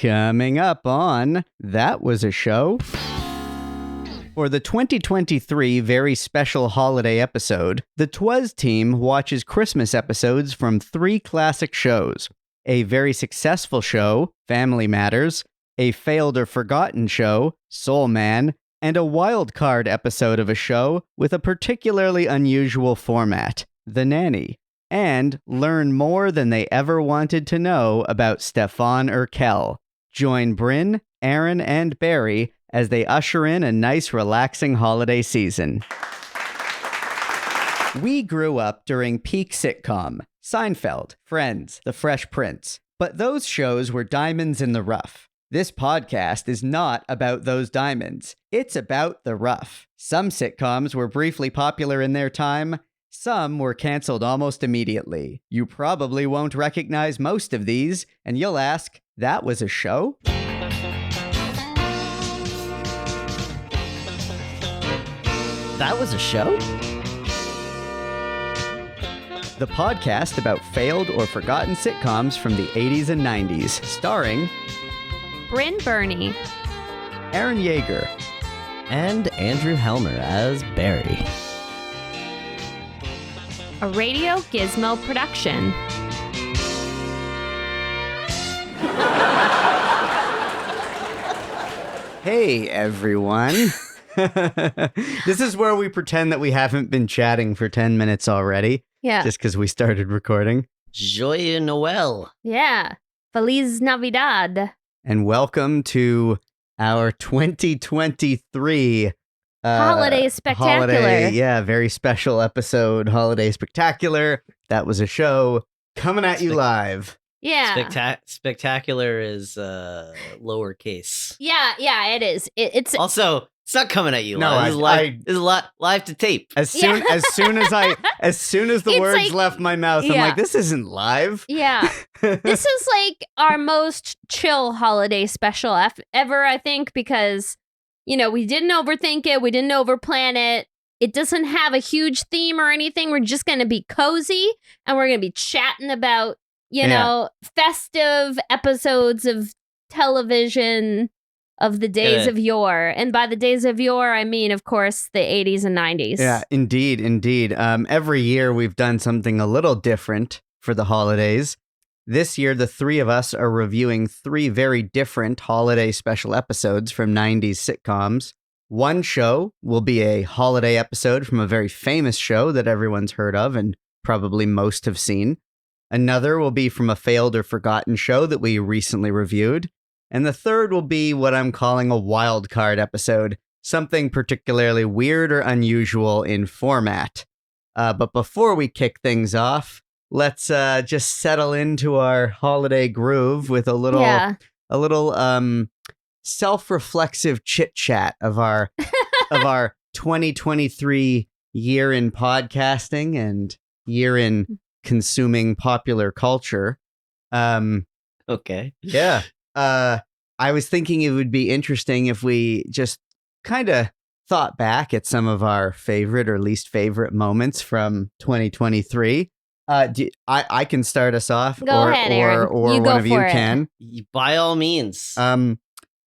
Coming up on That Was a Show. For the 2023 very special holiday episode, the TWAS team watches Christmas episodes from 3 classic shows. A very successful show, Family Matters, a failed or forgotten show, Soul Man, and a wild card episode of a show with a particularly unusual format, The Nanny. And learn more than they ever wanted to know about Stefan Urquelle. Join Brynn, Aaron, and Barry as they usher in a nice, relaxing holiday season. We grew up during peak sitcom, Seinfeld, Friends, The Fresh Prince, but those shows were diamonds in the rough. This podcast is not about those diamonds. It's about the rough. Some sitcoms were briefly popular in their time. Some were canceled almost immediately. You probably won't recognize most of these, and you'll ask, that was a show? That was a show? The podcast about failed or forgotten sitcoms from the 80s and 90s, starring Brynn Byrne, Aaron Yeger, And Andrew Helmer as Barry. a Radio Gizmo production. Hey, everyone. This is where we pretend that we haven't been chatting for 10 minutes already. Yeah. Just because we started recording. Joyeux Noël. Yeah. Feliz Navidad. And welcome to our 2023 Holiday Spectacular. Holiday, very special episode, Holiday Spectacular. That was a show coming at you live. Yeah. Spectacular is lowercase. Yeah, it is. It's Also, it's not coming at you No, live. This is live to tape. As soon as the It's words like- left my mouth, I'm Yeah. like, this isn't live. Yeah. This is like our most chill holiday special ever, I think, because, we didn't overthink it. We didn't overplan it. It doesn't have a huge theme or anything. We're just going to be cozy and we're going to be chatting about, festive episodes of television of the days of yore. And by the days of yore, I mean, of course, the 80s and 90s. Yeah, indeed. Every year we've done something a little different for the holidays. This year, the 3 of us are reviewing 3 very different holiday special episodes from 90s sitcoms. One show will be a holiday episode from a very famous show that everyone's heard of and probably most have seen. Another will be from a failed or forgotten show that we recently reviewed. And the third will be what I'm calling a wild card episode, something particularly weird or unusual in format. But before we kick things off, let's just settle into our holiday groove with a little self-reflexive chit-chat of our 2023 year in podcasting and year in consuming popular culture. Okay. Yeah. I was thinking it would be interesting if we just kind of thought back at some of our favorite or least favorite moments from 2023. I can start us off, Go ahead, Aaron. or You one go of you for it. can. By all means.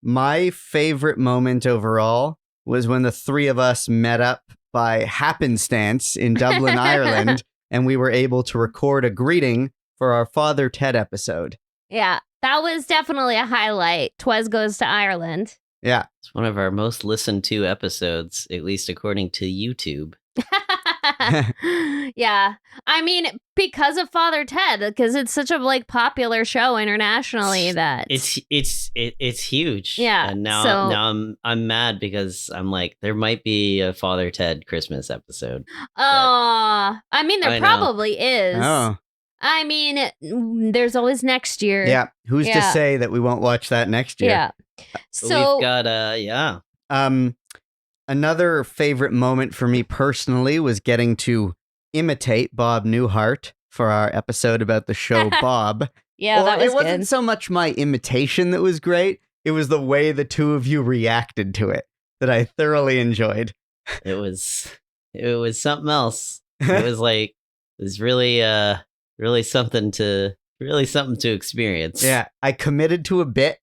My favorite moment overall was when the 3 of us met up by happenstance in Dublin, Ireland, and we were able to record a greeting for our Father Ted episode. Yeah, that was definitely a highlight. TWAS Goes to Ireland. Yeah. It's one of our most listened to episodes, at least according to YouTube. Yeah, I mean, because of Father Ted, because it's such a popular show internationally that It's huge. Yeah, And now so- I'm mad because I'm like, there might be a Father Ted Christmas episode. I mean, there I know. probably is. Oh. I mean, there's always next year. Yeah. Who's to Yeah. say that we won't watch that next year? Yeah. But So we've got Another favorite moment for me personally was getting to imitate Bob Newhart for our episode about the show Bob. yeah, that was it wasn't good. so much my imitation that was great. It was the way the 2 of you reacted to it that I thoroughly enjoyed. it was something else. It was really something to experience. Yeah, I committed to a bit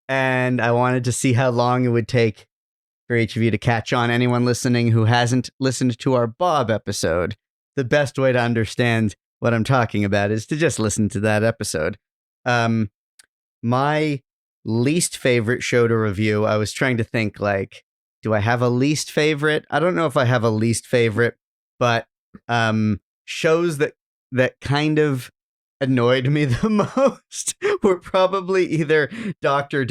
and I wanted to see how long it would take for each of you to catch on. Anyone listening who hasn't listened to our Bob episode, the best way to understand what I'm talking about is to just listen to that episode. My least favorite show to review, I was trying to think, like, do I have a least favorite? I don't know if I have a least favorite, but shows that kind of annoyed me the most were probably either Doctor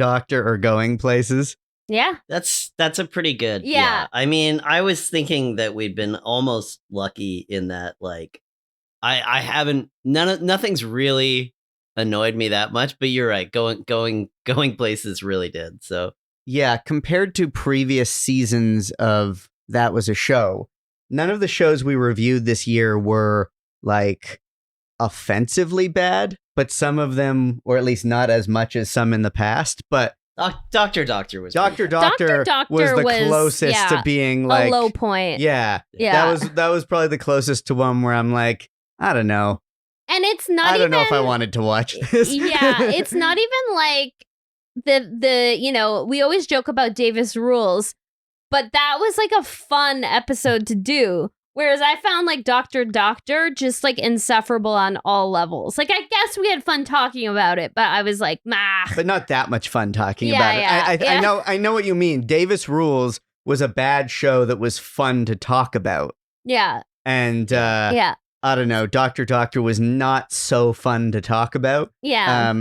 or Going Places. Yeah. That's a pretty good. Yeah. I mean, I was thinking that we'd been almost lucky in that, like, I haven't, nothing's really annoyed me that much, but you're right. Going Places really did. So yeah, compared to previous seasons of That Was a Show, none of the shows we reviewed this year were like offensively bad, but some of them, or at least not as much as some in the past, but Doctor was Doctor Doctor was the was, closest to being like a low point. Yeah. Yeah. That was probably the closest to one where I'm like, I don't know. And it's not I don't know if I wanted to watch this. Yeah, it's not even like the we always joke about Davis Rules, but that was like a fun episode to do. Whereas I found like Doctor just like insufferable on all levels. Like, I guess we had fun talking about it, but I was like, nah. But not that much fun talking about it. I know what you mean. Davis Rules was a bad show that was fun to talk about. Yeah. And yeah. I don't know. Doctor was not so fun to talk about. Yeah.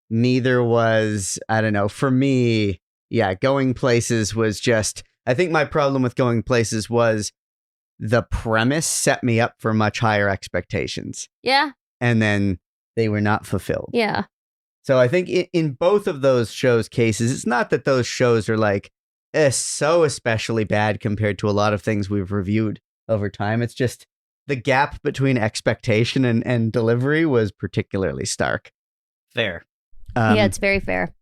Neither was, I don't know. For me, yeah, Going Places was just, I think my problem with Going Places was the premise set me up for much higher expectations. Yeah. And then they were not fulfilled. Yeah. So I think in both of those shows' cases, it's not that those shows are like so especially bad compared to a lot of things we've reviewed over time. It's just the gap between expectation and delivery was particularly stark. Fair. Yeah, it's very fair.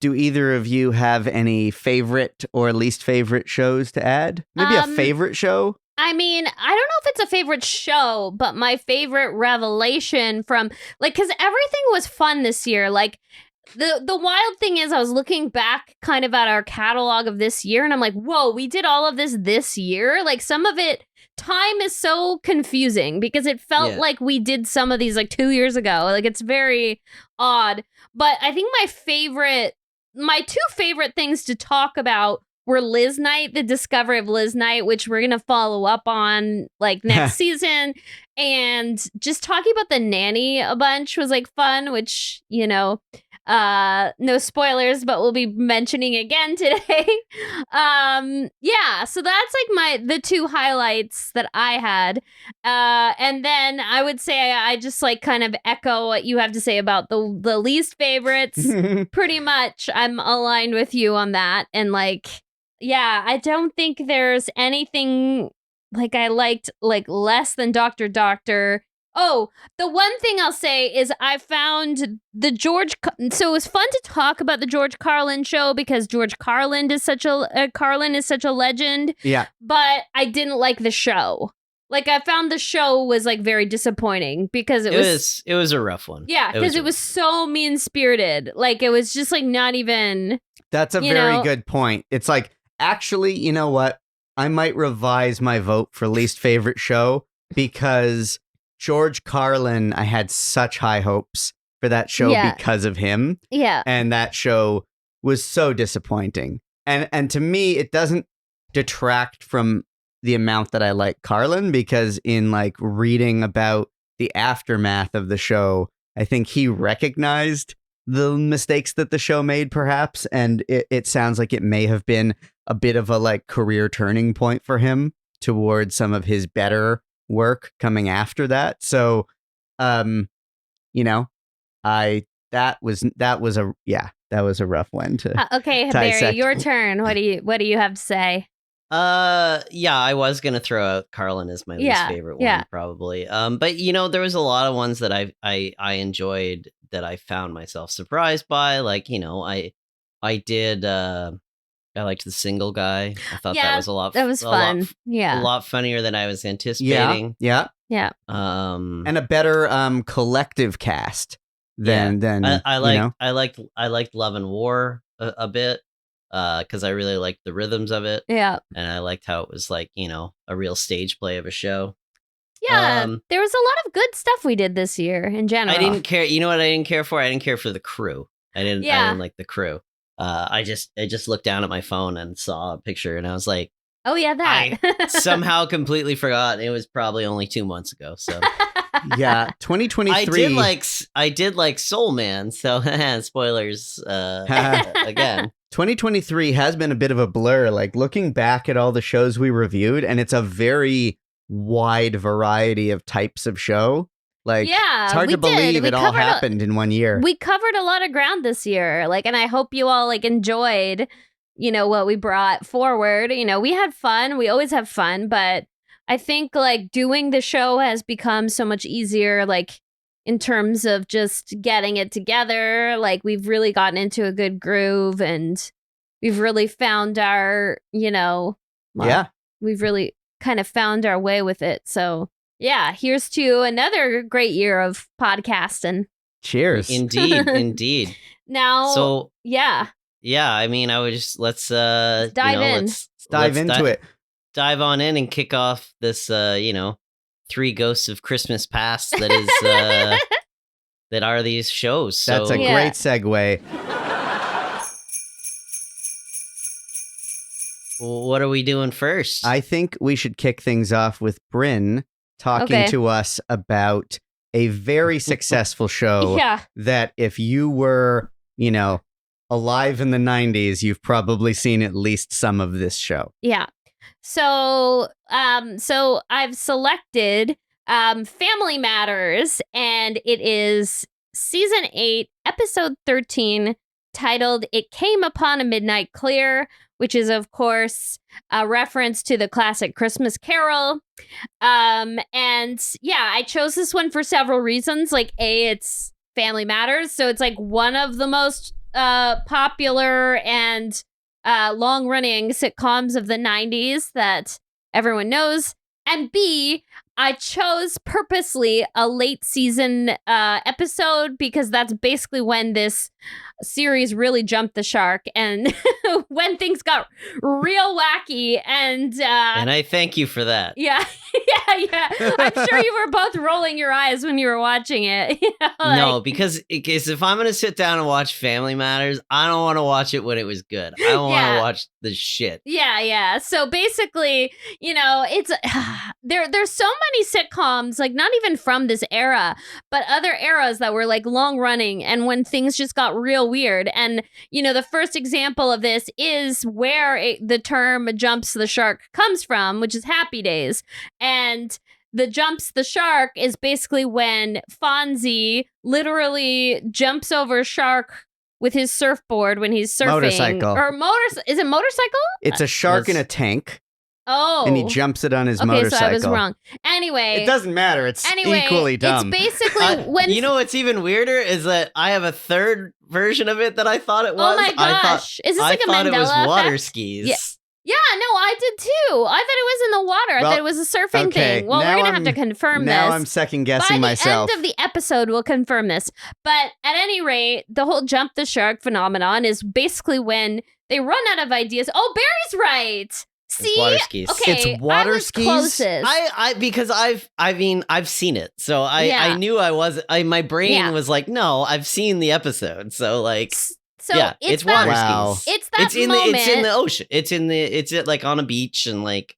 Do either of you have any favorite or least favorite shows to add? Maybe a favorite show? I mean, I don't know if it's a favorite show, but my favorite revelation from, like, because everything was fun this year. Like, the wild thing is I was looking back kind of at our catalog of this year, and I'm like, whoa, we did all of this year? Like, some of it, time is so confusing because it felt like we did some of these like 2 years ago. Like, it's very odd. But I think my two favorite things to talk about were Liz Night, the discovery of Liz Night, which we're going to follow up on like next season. And just talking about the Nanny a bunch was like fun, which, no spoilers, but we'll be mentioning again today. So that's like the two highlights that I had. And then I would say I just like kind of echo what you have to say about the least favorites. Pretty much I'm aligned with you on that. And like, yeah, I don't think there's anything like I liked like less than Doctor. Oh, the one thing I'll say is I found so it was fun to talk about the George Carlin show because George Carlin is such a legend. Yeah. But I didn't like the show. Like, I found the show was like very disappointing because it was a rough one. Yeah, because it was so mean-spirited. Like, it was just like not even. That's a very good point. It's like, actually, you know what? I might revise my vote for least favorite show because George Carlin, I had such high hopes for that show because of him. Yeah. And that show was so disappointing. And to me, it doesn't detract from the amount that I like Carlin because in like reading about the aftermath of the show, I think he recognized the mistakes that the show made perhaps. And it sounds like it may have been a bit of a like career turning point for him towards some of his better work coming after that. So, that was a rough one to. Okay, dissect. Barry, your turn. What do you have to say? I was gonna throw out Carlin as my least favorite one, probably. But there was a lot of ones that I enjoyed that I found myself surprised by. Like, I liked The Single Guy. I thought that was a lot. That was fun. A lot funnier than I was anticipating. Yeah. And a better collective cast than I liked Love and War. a bit because I really liked the rhythms of it. Yeah. And I liked how it was like, a real stage play of a show. Yeah, there was a lot of good stuff we did this year in general. I didn't care. You know what I didn't care for? I didn't care for the crew. I didn't like the crew. I just looked down at my phone and saw a picture and I was like, oh yeah, that. I somehow completely forgot. It was probably only 2 months ago. So Yeah, 2023. I did like Soul Man. So spoilers again. 2023 has been a bit of a blur. Like looking back at all the shows we reviewed, and it's a very wide variety of types of show. Like, yeah, it's hard to believe it all happened in 1 year. We covered a lot of ground this year. Like, and I hope you all like enjoyed, what we brought forward. We had fun. We always have fun, but I think like doing the show has become so much easier. Like in terms of just getting it together. Like we've really gotten into a good groove, and we've really found our, we've really kind of found our way with it. So yeah, here's to another great year of podcasting. Cheers. Indeed. Now, so yeah. I mean, I would just let's dive in. Let's dive into it. Dive on in and kick off this 3 ghosts of Christmas past that is that are these shows. So that's a great segue. What are we doing first? I think we should kick things off with Brynn talking to us about a very successful show that if you were, alive in the 90s, you've probably seen at least some of this show. Yeah. So I've selected Family Matters, and it is season 8, episode 13, titled "It Came Upon a Midnight Clear," which is, of course, a reference to the classic Christmas Carol. And yeah, I chose this one for several reasons. Like, A, it's Family Matters, so it's like one of the most popular and long-running sitcoms of the 90s that everyone knows. And B, I chose purposely a late season episode because that's basically when this series really jumped the shark and when things got real wacky. And I thank you for that. Yeah. I'm sure you were both rolling your eyes when you were watching it. No, because if I'm going to sit down and watch Family Matters, I don't want to watch it when it was good. I don't want to watch the shit. Yeah. So basically, it's there's so many sitcoms, like not even from this era, but other eras that were like long running and when things just got real weird. And, the first example of this is where the term jumps the shark comes from, which is Happy Days. And the jumps the shark is basically when Fonzie literally jumps over a shark with his surfboard when he's surfing. Motorcycle. Is it motorcycle? It's a shark in a tank. Oh. And he jumps it on his motorcycle. So I was wrong. Anyway. It doesn't matter. It's equally dumb. It's basically when... You know what's even weirder is that I have a third version of it that I thought it was. Oh my gosh. Is this like a Mandela effect? I thought it was water effect? skis. Yeah, no, I did too. I thought it was in the water. I thought it was a surfing thing. Well, we're going to have to confirm this. Now I'm second guessing myself. By the end of the episode, we'll confirm this. But at any rate, the whole jump the shark phenomenon is basically when they run out of ideas. Oh, Barry's right. See? It's water skis. Okay, it's water I was skis? Closest. Because I've seen it. So I knew my brain was like, no, I've seen the episode. So like... it's water skis. It's that moment. It's in the ocean. It's like on a beach and like,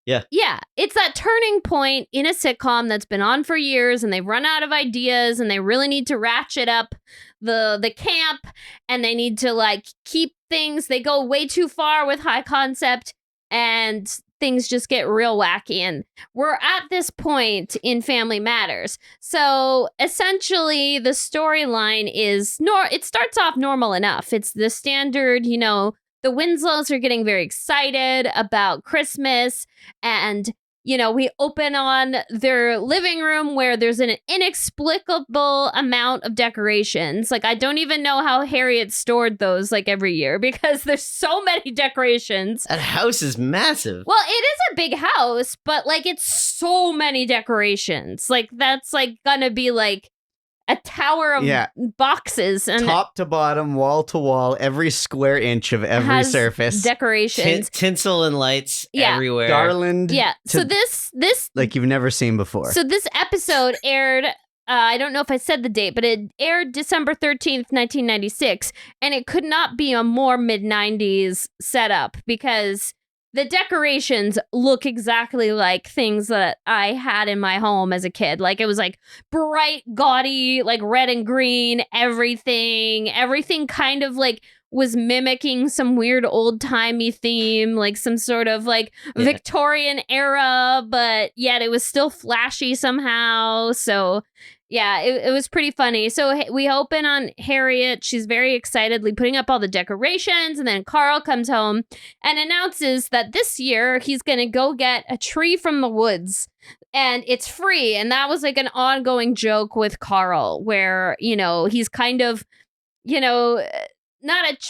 yeah. Yeah, it's that turning point in a sitcom that's been on for years and they've run out of ideas and they really need to ratchet up the camp and they need to like keep things. They go way too far with high concept and things just get real wacky. And we're at this point in Family Matters. So essentially the storyline is it starts off normal enough. It's the standard, the Winslows are getting very excited about Christmas and, we open on their living room where there's an inexplicable amount of decorations. Like, I don't even know how Harriet stored those like every year because there's so many decorations. That house is massive. Well, it is a big house, but like it's so many decorations. Like, that's like gonna be like a tower of boxes and top to bottom, wall to wall, every square inch of every has surface. decorations. Tinsel and lights everywhere. Garland. Yeah. So this like you've never seen before. So this episode aired, I don't know if I said the date, but it aired December 13th, 1996, and it could not be a more mid-90s setup because the decorations look exactly like things that I had in my home as a kid. Like it was like bright, gaudy, like red and green, everything kind of like was mimicking some weird old-timey theme, like some sort of like Victorian era, but yet it was still flashy somehow. So yeah, it was pretty funny. So we open on Harriet. She's very excitedly putting up all the decorations, and then Carl comes home and announces that this year he's going to go get a tree from the woods. And it's free. And that was like an ongoing joke with Carl where, you know, he's kind of, you know,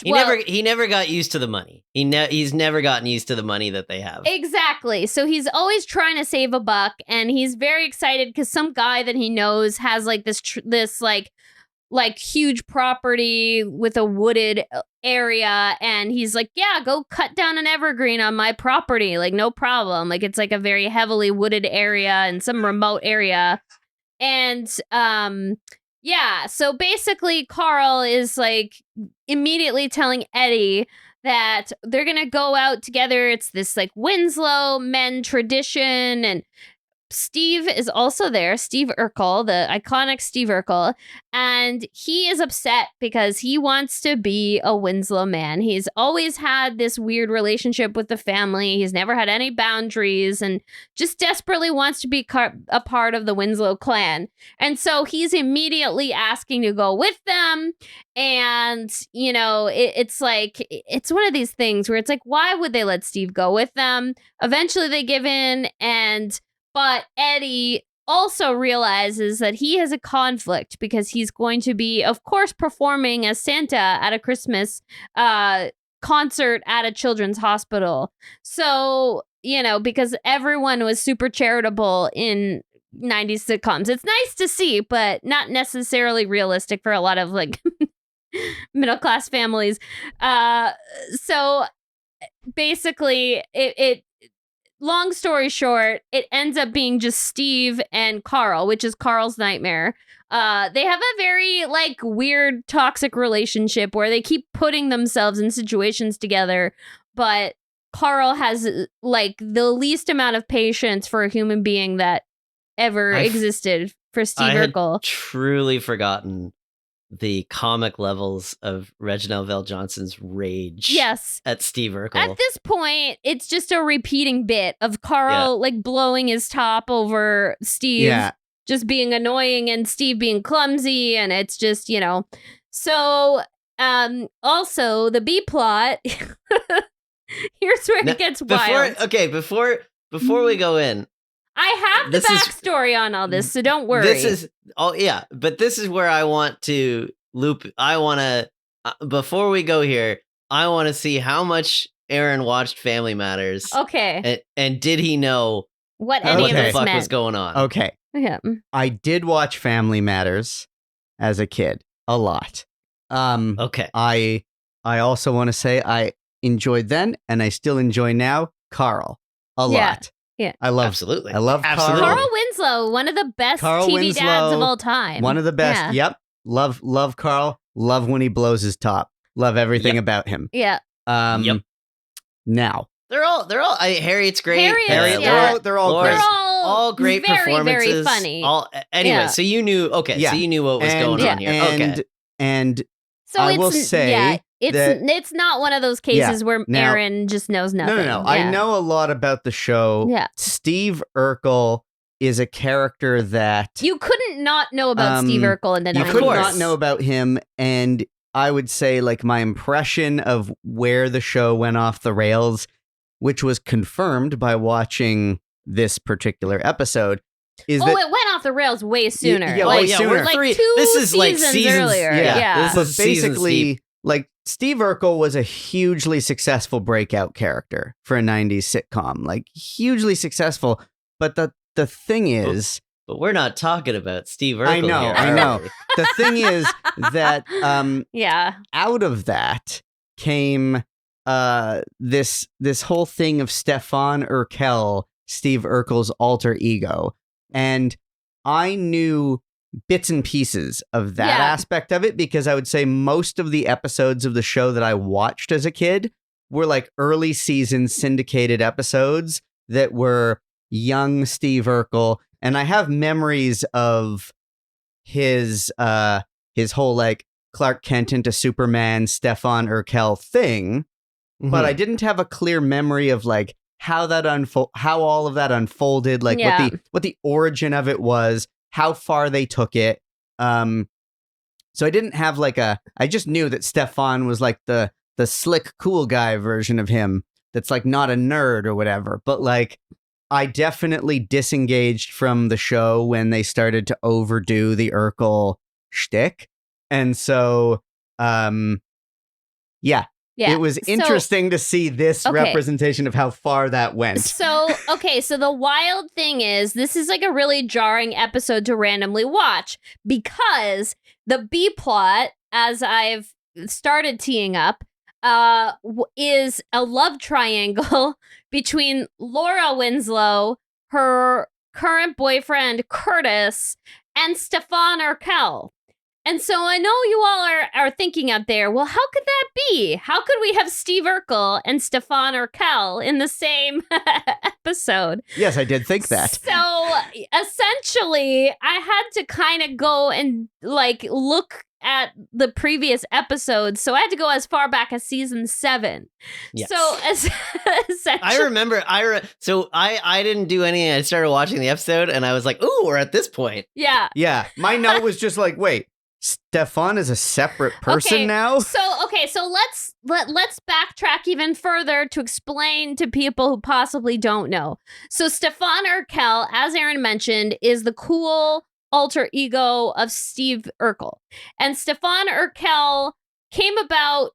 he never got used to the money. He's never gotten used to the money that they have. Exactly. So he's always trying to save a buck, and he's very excited because some guy that he knows has like this like huge property with a wooded area, and he's like, yeah, go cut down an evergreen on my property, like no problem. Like it's like a very heavily wooded area in some remote area, and yeah, so basically Carl is like immediately telling Eddie that they're going to go out together. It's this like Winslow men tradition, and Steve is also there, Steve Urquelle, the iconic Steve Urquelle, and he is upset because he wants to be a Winslow man. He's always had this weird relationship with the family. He's never had any boundaries and just desperately wants to be a part of the Winslow clan. And so he's immediately asking to go with them. And, you know, it's like, it's one of these things where it's like, why would they let Steve go with them? Eventually they give in, but Eddie also realizes that he has a conflict because he's going to be, of course, performing as Santa at a Christmas concert at a children's hospital. So, you know, because everyone was super charitable in 90s sitcoms. It's nice to see, but not necessarily realistic for a lot of like middle-class families. So basically, it long story short, it ends up being just Steve and Carl, which is Carl's nightmare. They have a very like weird toxic relationship where they keep putting themselves in situations together, but Carl has like the least amount of patience for a human being that ever existed for Steve Urquelle. I had truly forgotten the comic levels of Reginald VelJohnson's rage at Steve Urquelle. At this point, it's just a repeating bit of Carl like blowing his top over Steve just being annoying and Steve being clumsy, and it's just, you know. So also the B plot here's where it gets wild. Before we go in, I have the backstory on all this, so don't worry. But this is where I want to loop. I want to, before we go here, I want to see how much Aaron watched Family Matters. Okay. And did he know what any of the this fuck meant? was going on? Okay. Yeah. I did watch Family Matters as a kid a lot. Okay. I also want to say I enjoyed then, and I still enjoy now, Carl a lot. Yeah. I love Absolutely. I love Carl Winslow, one of the best TV dads of all time. One of the best. Yeah. Yep. Love Carl. Love when he blows his top. Love everything about him. Yeah. Now they're all Harriet's great. They're all great. All great very, performances. Very funny. Anyway, so you knew. Okay, so you knew what was going on here. And so I will say. It's not one of those cases where Aaron just knows nothing. No. Yeah. I know a lot about the show. Yeah. Steve Urquelle is a character that you couldn't not know about Steve Urquelle in the 90s. You could not know about him, and I would say like my impression of where the show went off the rails, which was confirmed by watching this particular episode, is that it went off the rails way sooner. Sooner. Like 2 seasons earlier. Yeah. But basically, like Steve Urquelle was a hugely successful breakout character for a 90s sitcom, like hugely successful. But the thing is, But we're not talking about Steve Urkel I know, here, I are know. we? The thing is that Yeah. out of that came this whole thing of Stefan Urquelle, Steve Urkel's alter ego. And I knew bits and pieces of that Yeah. aspect of it because I would say most of the episodes of the show that I watched as a kid were like early season syndicated episodes that were young Steve Urkel. And I have memories of his whole like Clark Kent into Superman, Stefan Urquelle thing, but I didn't have a clear memory of like how that how all of that unfolded, like Yeah. what the origin of it was, how far they took it. So I didn't have like I just knew that Stefan was like the slick cool guy version of him that's like not a nerd or whatever, but like I definitely disengaged from the show when they started to overdo the Urkel shtick. And so, yeah, Yeah. it was So- interesting to see this Okay. representation of how far that went. So, okay, so the wild thing is, this is like a really jarring episode to randomly watch because the B plot, as I've started teeing up, is a love triangle between Laura Winslow, her current boyfriend Curtis, and Stefan Urquelle. And so I know you all are thinking out there, well, how could that be? How could we have Steve Urkel and Stefan Urquelle in the same episode? Yes, I did think that. So essentially, I had to kind of go and like look at the previous episodes. So I had to go as far back as season 7. Yes. So essentially, I remember. So I didn't do any. I started watching the episode, and I was like, "Ooh, we're at this point." yeah. Yeah, my note was just like, wait, Stefan is a separate person Okay, now? So let's backtrack even further to explain to people who possibly don't know. So Stefan Urquelle, as Aaron mentioned, is the cool alter ego of Steve Urkel. And Stefan Urquelle came about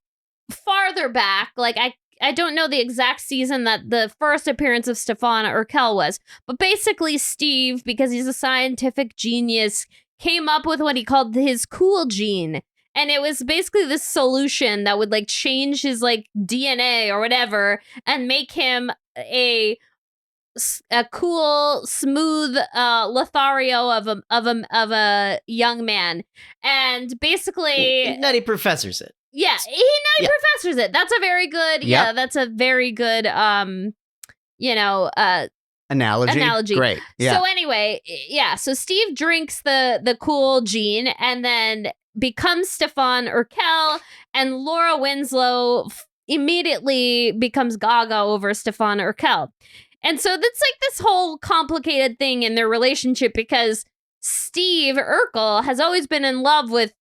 farther back, like I don't know the exact season that the first appearance of Stefan Urquelle was, but basically Steve, because he's a scientific genius, came up with what he called his cool gene. And it was basically this solution that would like change his like DNA or whatever and make him a cool, smooth Lothario of a young man. And basically, Nutty Professors it. yeah, he Yeah. professors it. That's a very good, Yep. that's a very good, Analogy. Great. Yeah. So anyway, yeah. So Steve drinks the cool gene and then becomes Stefan Urquelle, and Laura Winslow immediately becomes gaga over Stefan Urquelle. And so that's like this whole complicated thing in their relationship because Steve Urkel has always been in love with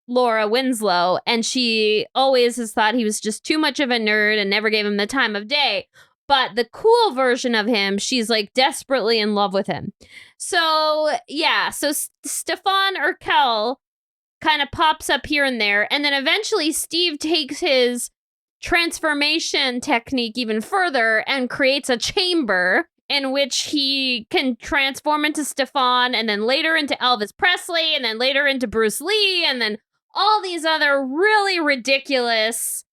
Laura Winslow, and she always has thought he was just too much of a nerd and never gave him the time of day. But the cool version of him, she's like desperately in love with him. So yeah, so Stefan Urquelle kind of pops up here and there. And then eventually Steve takes his transformation technique even further and creates a chamber in which he can transform into Stefan and then later into Elvis Presley and then later into Bruce Lee and then all these other really ridiculous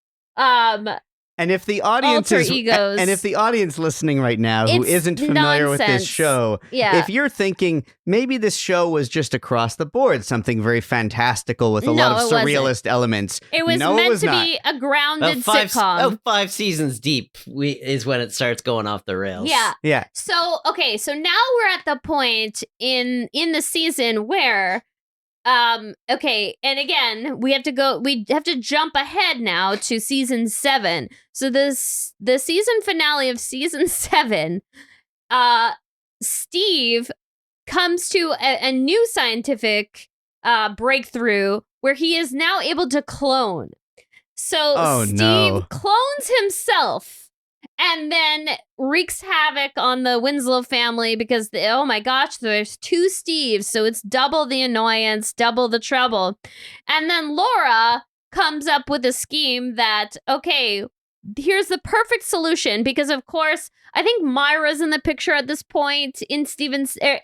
And if the audience alter is, egos. and if the audience listening right now who It's isn't familiar with this nonsense. show, Yeah. if you're thinking maybe this show was just across the board something very fantastical with a No, lot of it wasn't. surrealist elements, It was no, meant it was to not. be a grounded About sitcom. 5 seasons deep is when it starts going off the rails. Yeah. Yeah, So okay, so now we're at the point in the season where okay, and again, we have to jump ahead now to season 7. So the season finale of season 7, Steve comes to a new scientific breakthrough where he is now able to clone. So Oh, Steve no. clones himself and then wreaks havoc on the Winslow family because, oh my gosh, there's 2 Steves, so it's double the annoyance, double the trouble. And then Laura comes up with a scheme that, okay, here's the perfect solution, because of course I think Myra's in the picture at this point in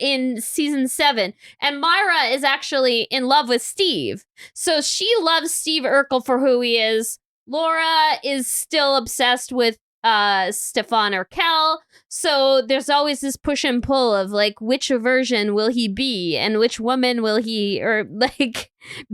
in season 7, and Myra is actually in love with Steve. So she loves Steve Urquelle for who he is. Laura is still obsessed with Stefan Urquelle. So there's always this push and pull of like, which version will he be and which woman will he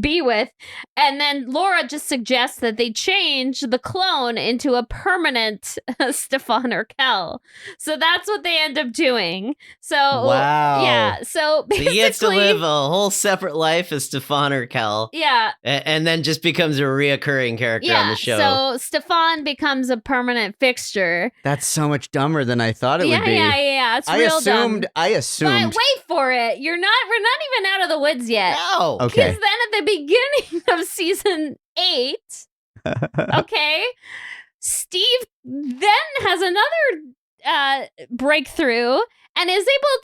be with? And then Laura just suggests that they change the clone into a permanent Stefan Urquelle. So that's what they end up doing. So wow. Yeah. So basically, he gets to live a whole separate life as Stefan Urquelle. Yeah. And then just becomes a reoccurring character on the show. So Stefan becomes a permanent fixture. That's so much dumber than I thought it would be. Yeah. It's real dumb. I assumed. But wait for it. We're not even out of the woods yet. No. Okay. Because then at the beginning of season 8, okay, Steve then has another breakthrough and is able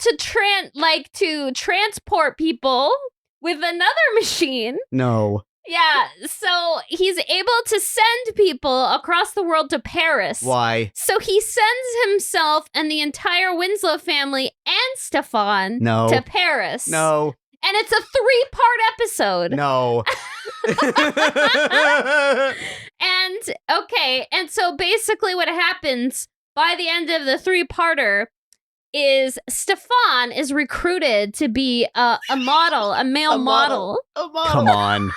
to transport people with another machine. No. Yeah, so he's able to send people across the world to Paris. Why? So he sends himself and the entire Winslow family and Stefan to Paris. No. And it's a 3-part episode. No. And so basically what happens by the end of the 3-parter is Stefan is recruited to be a model, a male model. Come on.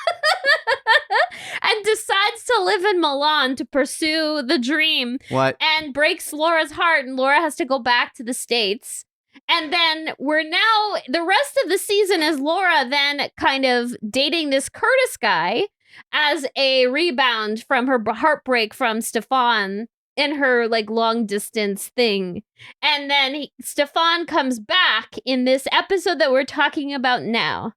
And decides to live in Milan to pursue the dream. What? And breaks Laura's heart, and Laura has to go back to the States. And then the rest of the season is Laura then kind of dating this Curtis guy as a rebound from her heartbreak from Stefan in her like long distance thing. And then Stefan comes back in this episode that we're talking about now.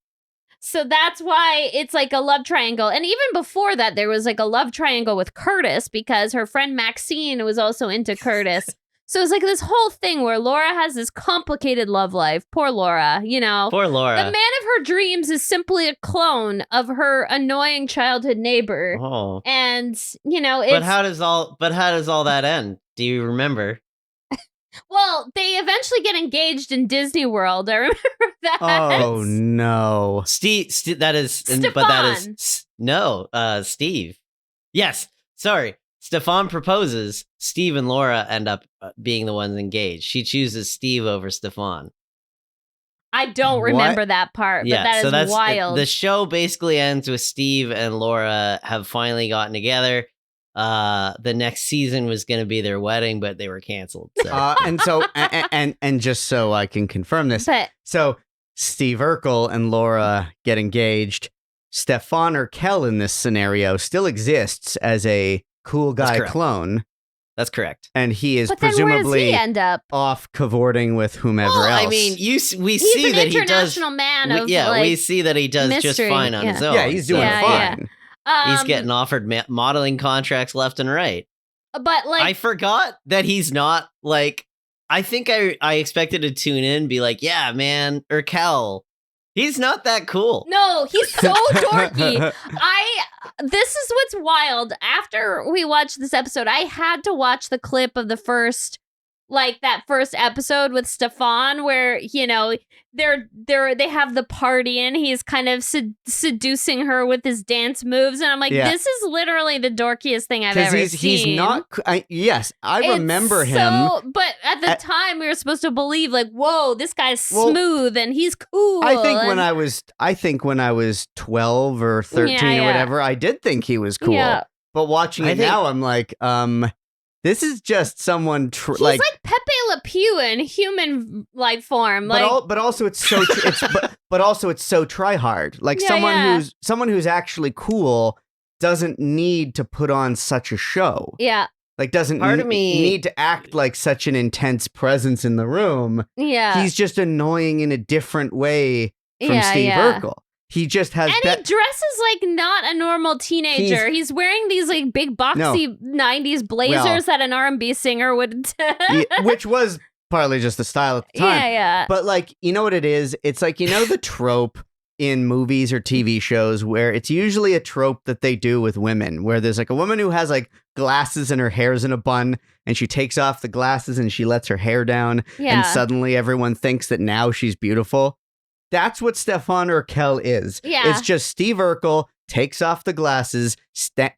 So that's why it's like a love triangle. And even before that, there was like a love triangle with Curtis because her friend Maxine was also into Curtis. So it's like this whole thing where Laura has this complicated love life. Poor Laura, you know. Poor Laura. The man of her dreams is simply a clone of her annoying childhood neighbor. Oh. And, you know, it's... But how does all that end? Do you remember? Well, they eventually get engaged in Disney World. I remember that. Oh, no. Steve, that is... Stefan. But that is... No, Steve. Yes, sorry. Stefan proposes. Steve and Laura end up being the ones engaged. She chooses Steve over Stefan. I don't remember that part, but that's wild. The show basically ends with Steve and Laura have finally gotten together. The next season was going to be their wedding, but they were canceled. So. And just so I can confirm this, so Steve Urquelle and Laura get engaged. Stefan Urquelle in this scenario still exists as a cool guy clone. That's correct. And he is but presumably then where does he end up? Off cavorting with whomever else. I mean, we he's see that he does. He's an international man of we see that he does mystery. just fine on his own. Yeah, he's doing fine. He's getting offered modeling contracts left and right. But like, I forgot that he's not like. I think I expected to tune in and be like, yeah, man, Urquelle. He's not that cool. No, he's so dorky. This is what's wild. After we watched this episode, I had to watch the clip of the first episode with Stefan where, you know, they have the party and he's kind of seducing her with his dance moves. And I'm like, this is literally the dorkiest thing I've ever seen. He's not, I remember him. But at the time we were supposed to believe like, whoa, this guy's smooth and he's cool. I think when I was 12 or 13 or whatever, I did think he was cool. Yeah. But watching it now, I'm like, this is just someone he's like Pepe Le Pew in human life form, but also it's so but also it's so try hard. Like someone who's actually cool doesn't need to put on such a show. Yeah, like doesn't need to act like such an intense presence in the room. Yeah, he's just annoying in a different way from Steve Urquelle. He just has, and he dresses like not a normal teenager. He's wearing these like big boxy 90s blazers that an R&B singer would, which was partly just the style at the time. Yeah. But like, you know what it is? It's like, you know, the trope in movies or TV shows where it's usually a trope that they do with women, where there's like a woman who has like glasses and her hair's in a bun, and she takes off the glasses and she lets her hair down, and suddenly everyone thinks that now she's beautiful. That's what Stefan Urquelle is. Yeah. It's just Steve Urkel takes off the glasses,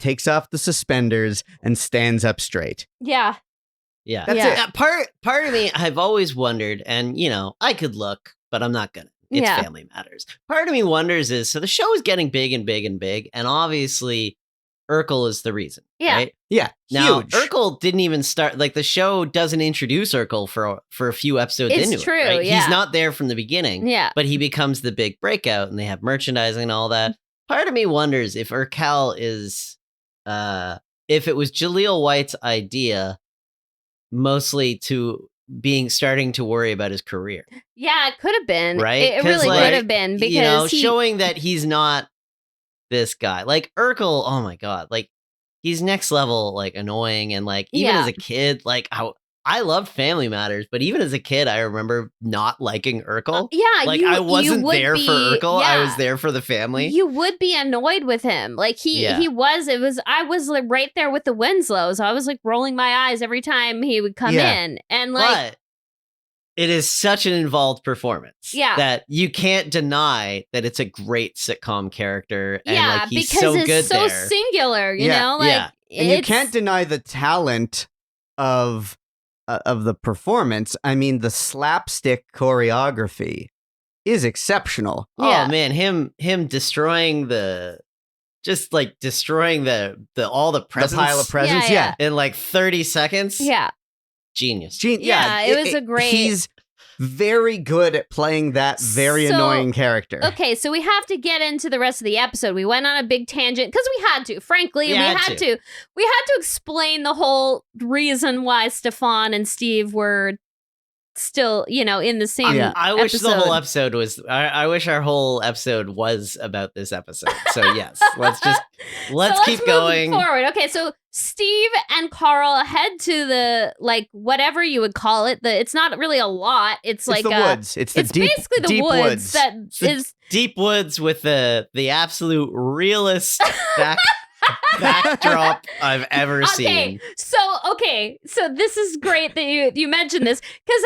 takes off the suspenders, and stands up straight. Yeah. Yeah. That's it. Part of me, I've always wondered, and, I could look, but I'm not going to. It's Family Matters. Part of me wonders is, so the show is getting big and big and big, and obviously Urkel is the reason, right? Yeah, now, huge. Urkel didn't even start, like, the show doesn't introduce Urkel for a few episodes into true, it, right? yeah. He's not there from the beginning, but he becomes the big breakout, and they have merchandising and all that. Part of me wonders if Urkel is, if it was Jaleel White's idea, mostly starting to worry about his career. Yeah, it could have been. Right? It really could have been, because showing that he's not this guy. Like Urkel, oh my God, like he's next level, like annoying, and like even as a kid, like I loved Family Matters, but even as a kid, I remember not liking Urkel. I wasn't there for Urkel. I was there for the family. You would be annoyed with him. Like I was like right there with the Winslows. I was like rolling my eyes every time he would come in. And like, but it is such an involved performance that you can't deny that it's a great sitcom character. And like he's so good it's so there. Singular, you know? Like, and you can't deny the talent of the performance. I mean, the slapstick choreography is exceptional. Oh man, him destroying destroying all the presents, the pile of presents, in like 30 seconds. Genius. It was a great. He's very good at playing that very annoying character. Okay, so we have to get into the rest of the episode. We went on a big tangent because we had to. Frankly, we had to. We had to explain the whole reason why Stefan and Steve were still, in the same I wish the whole episode was. I wish our whole episode was about this episode. So yes, let's keep going forward. Okay, so Steve and Carl head to the, like, whatever you would call it. It's not really a lot. It's like the woods. It's basically the deep woods. That is deep woods with the absolute realist backdrop I've ever seen. So this is great that you mentioned this, because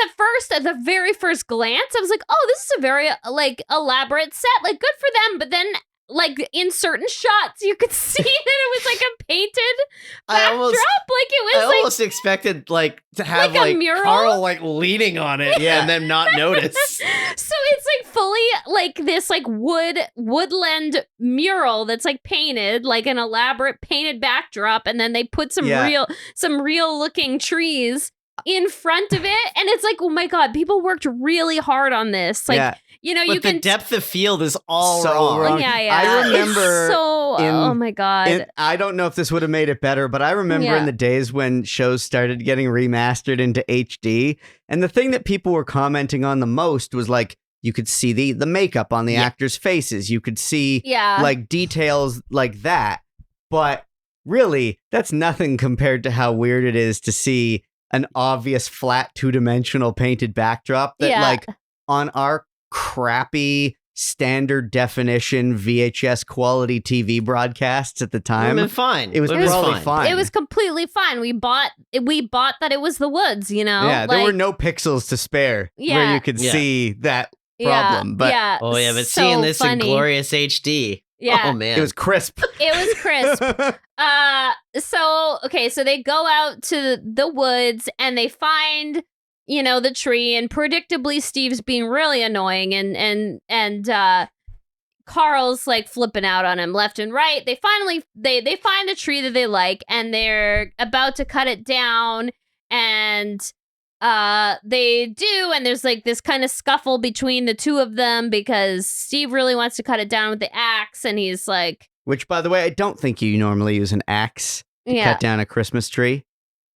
at the very first glance, I was like, oh, this is a very like elaborate set, like good for them. But then, like, in certain shots, you could see that it was like a painted backdrop. I almost expected like to have like a mural? Carl like leaning on it, and then not notice. So it's like fully like this like woodland mural that's like painted, like an elaborate painted backdrop, and then they put some real looking trees in front of it, and it's like, oh my God, people worked really hard on this. Like, but the depth of field is all wrong. Yeah. I remember oh my God. I don't know if this would have made it better, but I remember in the days when shows started getting remastered into HD, and the thing that people were commenting on the most was like, you could see the makeup on the actors' faces. You could see like details like that. But really, that's nothing compared to how weird it is to see an obvious flat 2-dimensional painted backdrop that like on our crappy standard definition VHS quality TV broadcasts at the time. It was fine. It was probably fine. It was completely fine. We bought that it was the woods, Yeah, there were no pixels to spare where you could see that problem. But but seeing this in glorious HD. Yeah. Oh man. It was crisp. It was crisp. So they go out to the woods and they find, the tree, and predictably Steve's being really annoying, and Carl's like flipping out on him left and right. They finally they find a tree that they like, and they're about to cut it down, and they do, and there's like this kind of scuffle between the two of them because Steve really wants to cut it down with the axe, and he's like, which, by the way, I don't think you normally use an axe to cut down a Christmas tree.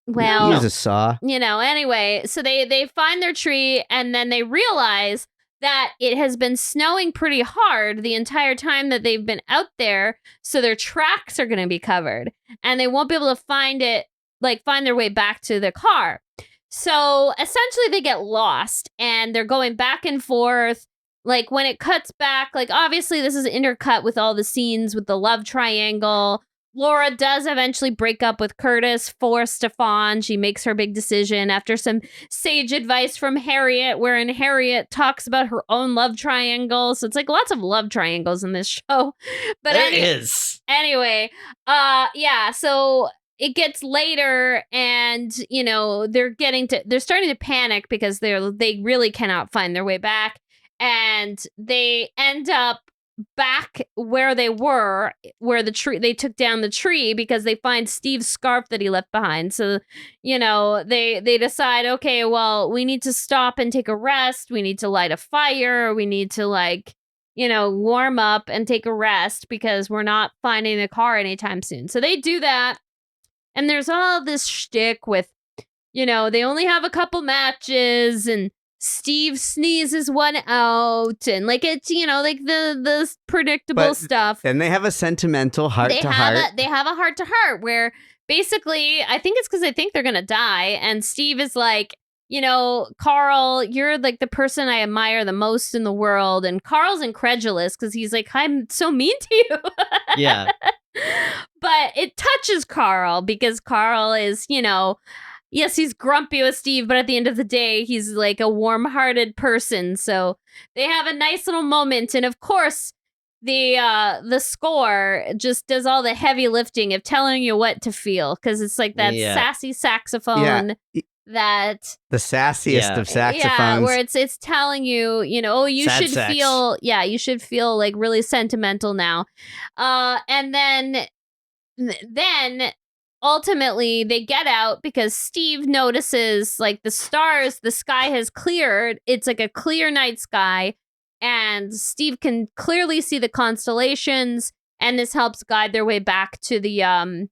Well, use a saw. Anyway, so they find their tree, and then they realize that it has been snowing pretty hard the entire time that they've been out there, so their tracks are going to be covered, and they won't be able to find their way back to their car. So essentially they get lost, and they're going back and forth, like when it cuts back, like obviously this is intercut with all the scenes with the love triangle. Laura does eventually break up with Curtis for Stefan. She makes her big decision after some sage advice from Harriet, wherein Harriet talks about her own love triangle. So it's like lots of love triangles in this show. But There is. Anyway, yeah, so it gets later and, you know, they're starting to panic because they really cannot find their way back. And they end up back where they were, where they took down the tree because they find Steve's scarf that he left behind. So, you know, they decide, okay, well, we need to stop and take a rest. We need to light a fire. We need to, like, you know, warm up and take a rest because we're not finding the car anytime soon. So they do that. And there's all this shtick with, you know, they only have a couple matches and Steve sneezes one out, and like it's, you know, like the predictable stuff. Then they have a sentimental heart to heart. They have a heart to heart where basically I think it's because they think they're gonna die, and Steve is like, you know, Carl, you're like the person I admire the most in the world, and Carl's incredulous because he's like, I'm so mean to you. Yeah. But it touches Carl because Carl is, you know, yes, he's grumpy with Steve, but at the end of the day, he's like a warm-hearted person. So they have a nice little moment. And of course, the score just does all the heavy lifting of telling you what to feel. Because it's like that sassy saxophone that... The sassiest of saxophones. Yeah, where it's telling you, you know, oh, you should feel like really sentimental now. And then ultimately, they get out because Steve notices, like, the stars, the sky has cleared. It's like a clear night sky, and Steve can clearly see the constellations, and this helps guide their way back to the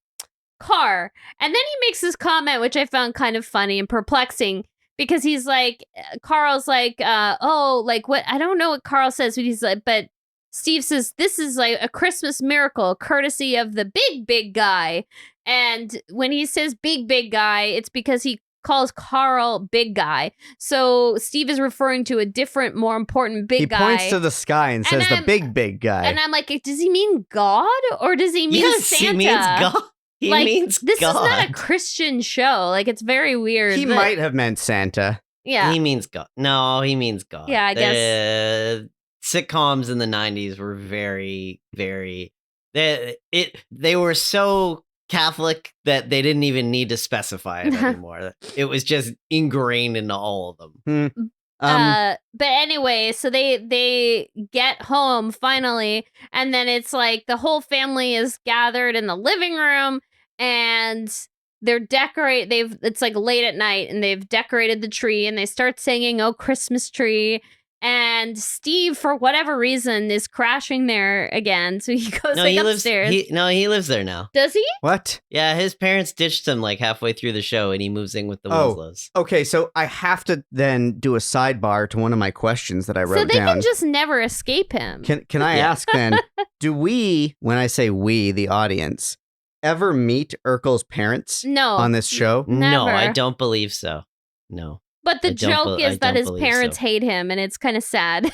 car. And then he makes this comment, which I found kind of funny and perplexing, because he's like, Carl's like, oh, like, what? I don't know what Carl says, but he's like, but Steve says, this is like a Christmas miracle, courtesy of the big guy. And when he says big guy, it's because he calls Carl big guy. So Steve is referring to a different, more important big guy. He points to the sky and says the big guy. And I'm like, does he mean God or does he mean Santa? He means God. He means this God. Is not a Christian show. Like, it's very weird. He might have meant Santa. Yeah. He means God. No, he means God. Yeah, I guess. Sitcoms in the 90s were very, very... They were so Catholic that they didn't even need to specify it anymore. It was just ingrained into all of them. But anyway, so they get home finally, and then it's like the whole family is gathered in the living room, and it's like late at night, and they've decorated the tree, and they start singing "Oh Christmas Tree." And Steve, for whatever reason, is crashing there again. So he goes upstairs. He lives there now. Does he? What? Yeah, his parents ditched him like halfway through the show, and he moves in with the Winslows. Okay, so I have to then do a sidebar to one of my questions that I wrote down. So they can just never escape him. Can I ask then, do we, when I say we, the audience, ever meet Urquelle's parents on this show? Never. No, I don't believe so. No. But the joke is that his parents hate him, and it's kind of sad.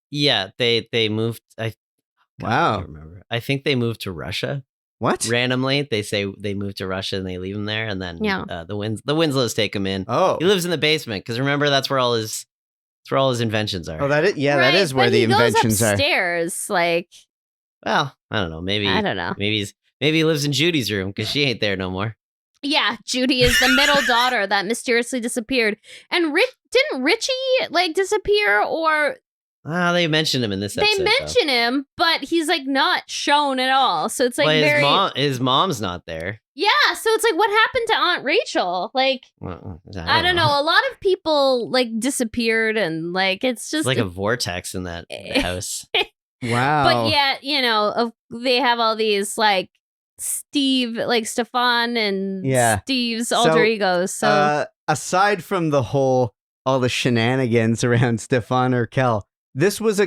Yeah, they moved. Wow. I don't remember. I think they moved to Russia. What? Randomly, they say they moved to Russia and they leave him there, and then the Winslows take him in. Oh, he lives in the basement because remember that's where all his inventions are. Oh, that is where the inventions are. Upstairs, like. Well, I don't know. Maybe I don't know. Maybe he lives in Judy's room because she ain't there no more. Yeah, Judy is the middle daughter that mysteriously disappeared. And didn't Richie like disappear or? They mentioned him in this episode. They mention him, but he's like not shown at all. So it's like his mom's not there. Yeah, so it's like what happened to Aunt Rachel? Like I don't know. A lot of people like disappeared, and like it's just like a vortex in that house. Wow. But yet, you know, they have all these like Stefan and Steve's alter egos. So aside from all the shenanigans around Stefan Urquelle, this was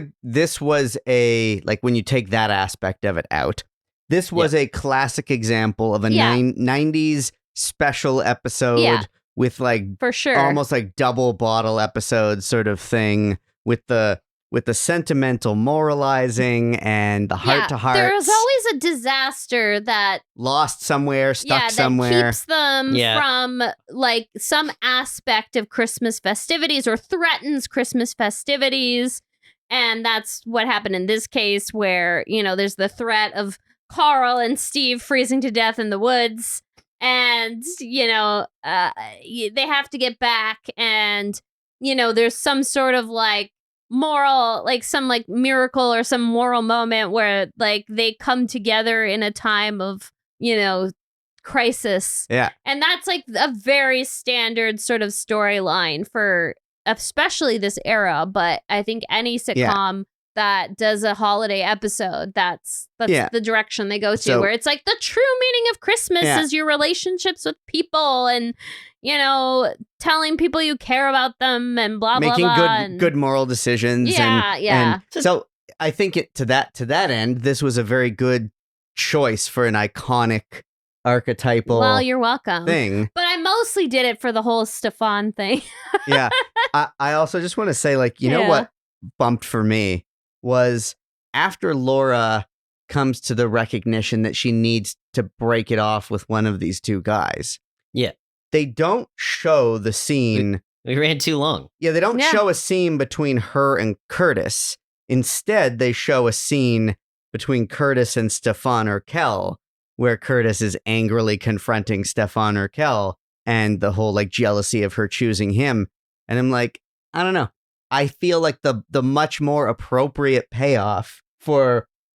a like when you take that aspect of it out, this was a classic example of a 90s special episode with like for sure almost like double bottle episode sort of thing with the with the sentimental moralizing and the heart-to-heart. There's always a disaster that lost somewhere, stuck somewhere. that keeps them from like some aspect of Christmas festivities or threatens Christmas festivities. And that's what happened in this case where, there's the threat of Carl and Steve freezing to death in the woods. And, they have to get back. And, there's some sort of like moral, like some like miracle or some moral moment where like they come together in a time of, crisis. Yeah. And that's like a very standard sort of storyline for especially this era. But I think any sitcom that does a holiday episode, that's the direction they go to, So, where it's like the true meaning of Christmas is your relationships with people and, telling people you care about them and blah, blah, blah. Making good moral decisions. And so I think to that end, this was a very good choice for an iconic archetypal you're welcome. thing. But I mostly did it for the whole Stefan thing. Yeah. I also just want to say, like, you know what bumped for me was after Laura comes to the recognition that she needs to break it off with one of these two guys. Yeah. They don't show the scene. We ran too long. Yeah, they don't show a scene between her and Curtis. Instead, they show a scene between Curtis and Stefan Urquelle, where Curtis is angrily confronting Stefan Urquelle and the whole like jealousy of her choosing him. And I'm like, I don't know. I feel like the much more appropriate payoff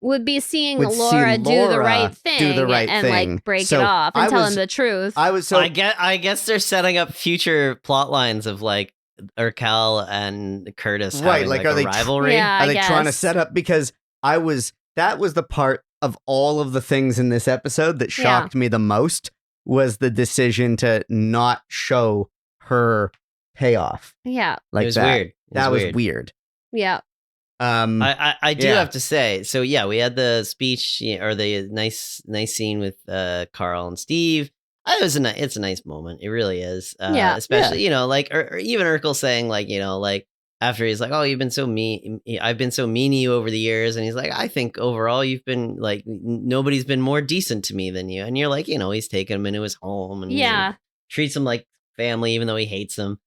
would be seeing Laura do the right thing and like break it off and tell him the truth. I guess they're setting up future plot lines of like Urquelle and Curtis having like a rivalry. Are they trying to set up? Because that was the part of all of the things in this episode that shocked me the most was the decision to not show her payoff. Yeah. Like it was weird. That was weird. Yeah. I do have to say, so we had the speech or the nice scene with Carl and Steve. It's a nice moment. It really is. Especially, like, or even Urquelle saying like, like after he's like, oh, you've been so mean. I've been so mean to you over the years. And he's like, I think overall you've been like, nobody's been more decent to me than you. And you're like, he's taken him into his home and treats him like family, even though he hates him.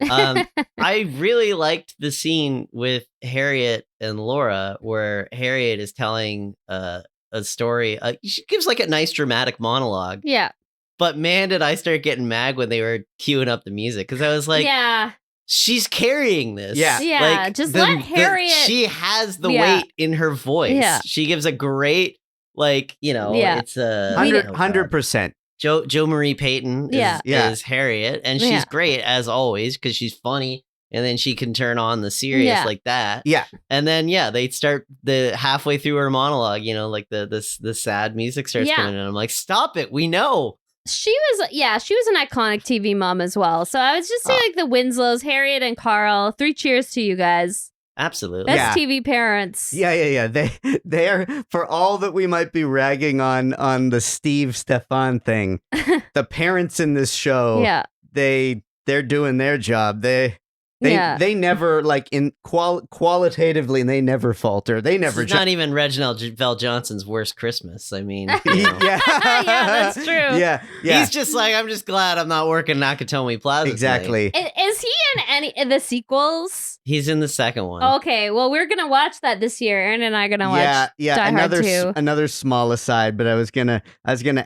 I really liked the scene with Harriet and Laura where Harriet is telling a story. She gives like a nice dramatic monologue. Yeah. But man, did I start getting mad when they were queuing up the music because I was like, she's carrying this. Yeah. Like, just let Harriet. She has the weight in her voice. Yeah. She gives a great, like, it's a 100%. Jo Marie Payton is Harriet, and she's great as always because she's funny, and then she can turn on the serious like that. Yeah, and then they start the halfway through her monologue, like the sad music starts coming, and I'm like, stop it, we know. She was an iconic TV mom as well. So I was just saying, like the Winslows, Harriet and Carl. 3 cheers to you guys. Absolutely. Best TV parents. Yeah. They are, for all that we might be ragging on the Steve Stefan thing, the parents in this show, they're doing their job. They never, like, in qualitatively, they never falter. They never. It's not even Reginald Vell Johnson's worst Christmas. I mean, yeah, that's true. Yeah. He's just like, I'm just glad I'm not working Nakatomi Plaza. Exactly. Today. Is he in any of the sequels? He's in the second one. Okay, well, we're gonna watch that this year. Aaron and I are gonna watch. Die Hard 2. Another small aside, but I was gonna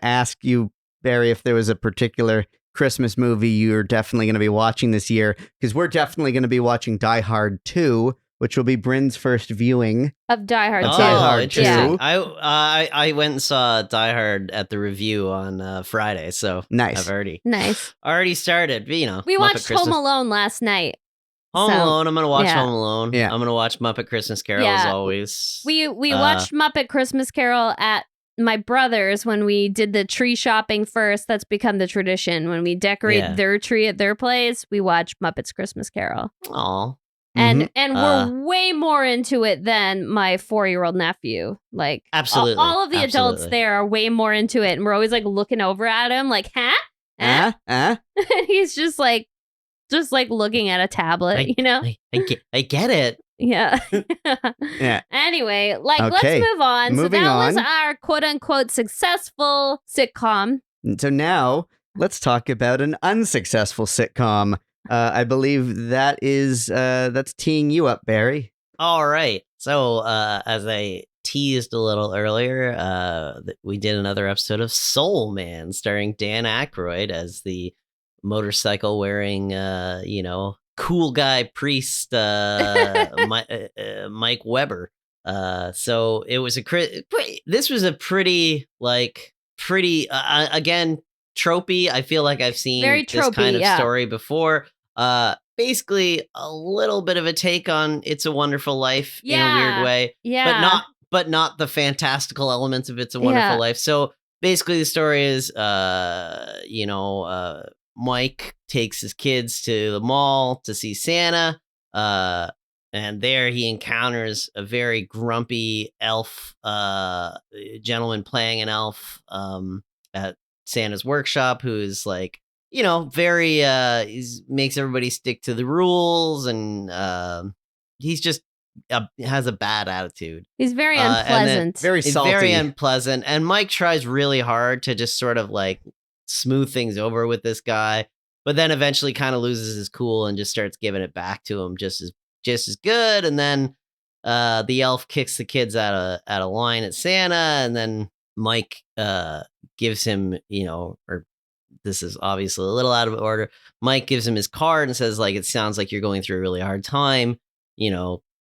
ask you, Barry, if there was a particular Christmas movie you're definitely going to be watching this year, because we're definitely going to be watching Die Hard 2, which will be Brynn's first viewing of Die Hard 2. Die Hard 2. Yeah. I went and saw Die Hard at the review on Friday, so nice. I've already started. But, we watched Home Alone last night. Home Alone. I'm gonna watch Home Alone. Yeah. I'm gonna watch Muppet Christmas Carol as always. We watched Muppet Christmas Carol at my brother's when we did the tree shopping first. That's become the tradition. When we decorate their tree at their place, we watch Muppets Christmas Carol. Aw. And we're way more into it than my 4-year-old nephew. Like, absolutely, all of the adults there are way more into it, and we're always like looking over at him, like, huh? And he's just like, just like looking at a tablet, you know? I get it. Yeah. Yeah. Anyway, like, Okay. let's move on. Moving so that was on. our quote unquote successful sitcom. So now let's talk about an unsuccessful sitcom. I believe that's teeing you up, Barry. All right. So, as I teased a little earlier, we did another episode of Soul Man, starring Dan Aykroyd as the motorcycle wearing, cool guy priest, Mike Weber. So it was this was a pretty again tropey. I feel like I've seen Very this kind of tropey, yeah. story before. Basically a little bit of a take on It's a Wonderful Life in a weird way, Yeah. but not the fantastical elements of It's a Wonderful Life. So basically the story is, Mike takes his kids to the mall to see Santa, and there he encounters a very grumpy elf, gentleman playing an elf, at Santa's workshop, who is like, very makes everybody stick to the rules, and he's just has a bad attitude. He's very unpleasant. Very salty. Very unpleasant. And Mike tries really hard to just sort of like smooth things over with this guy, but then eventually kind of loses his cool and just starts giving it back to him just as good. And then the elf kicks the kids out of line at Santa, and then Mike gives him, or this is obviously a little out of order. Mike gives him his card and says, like, it sounds like you're going through a really hard time.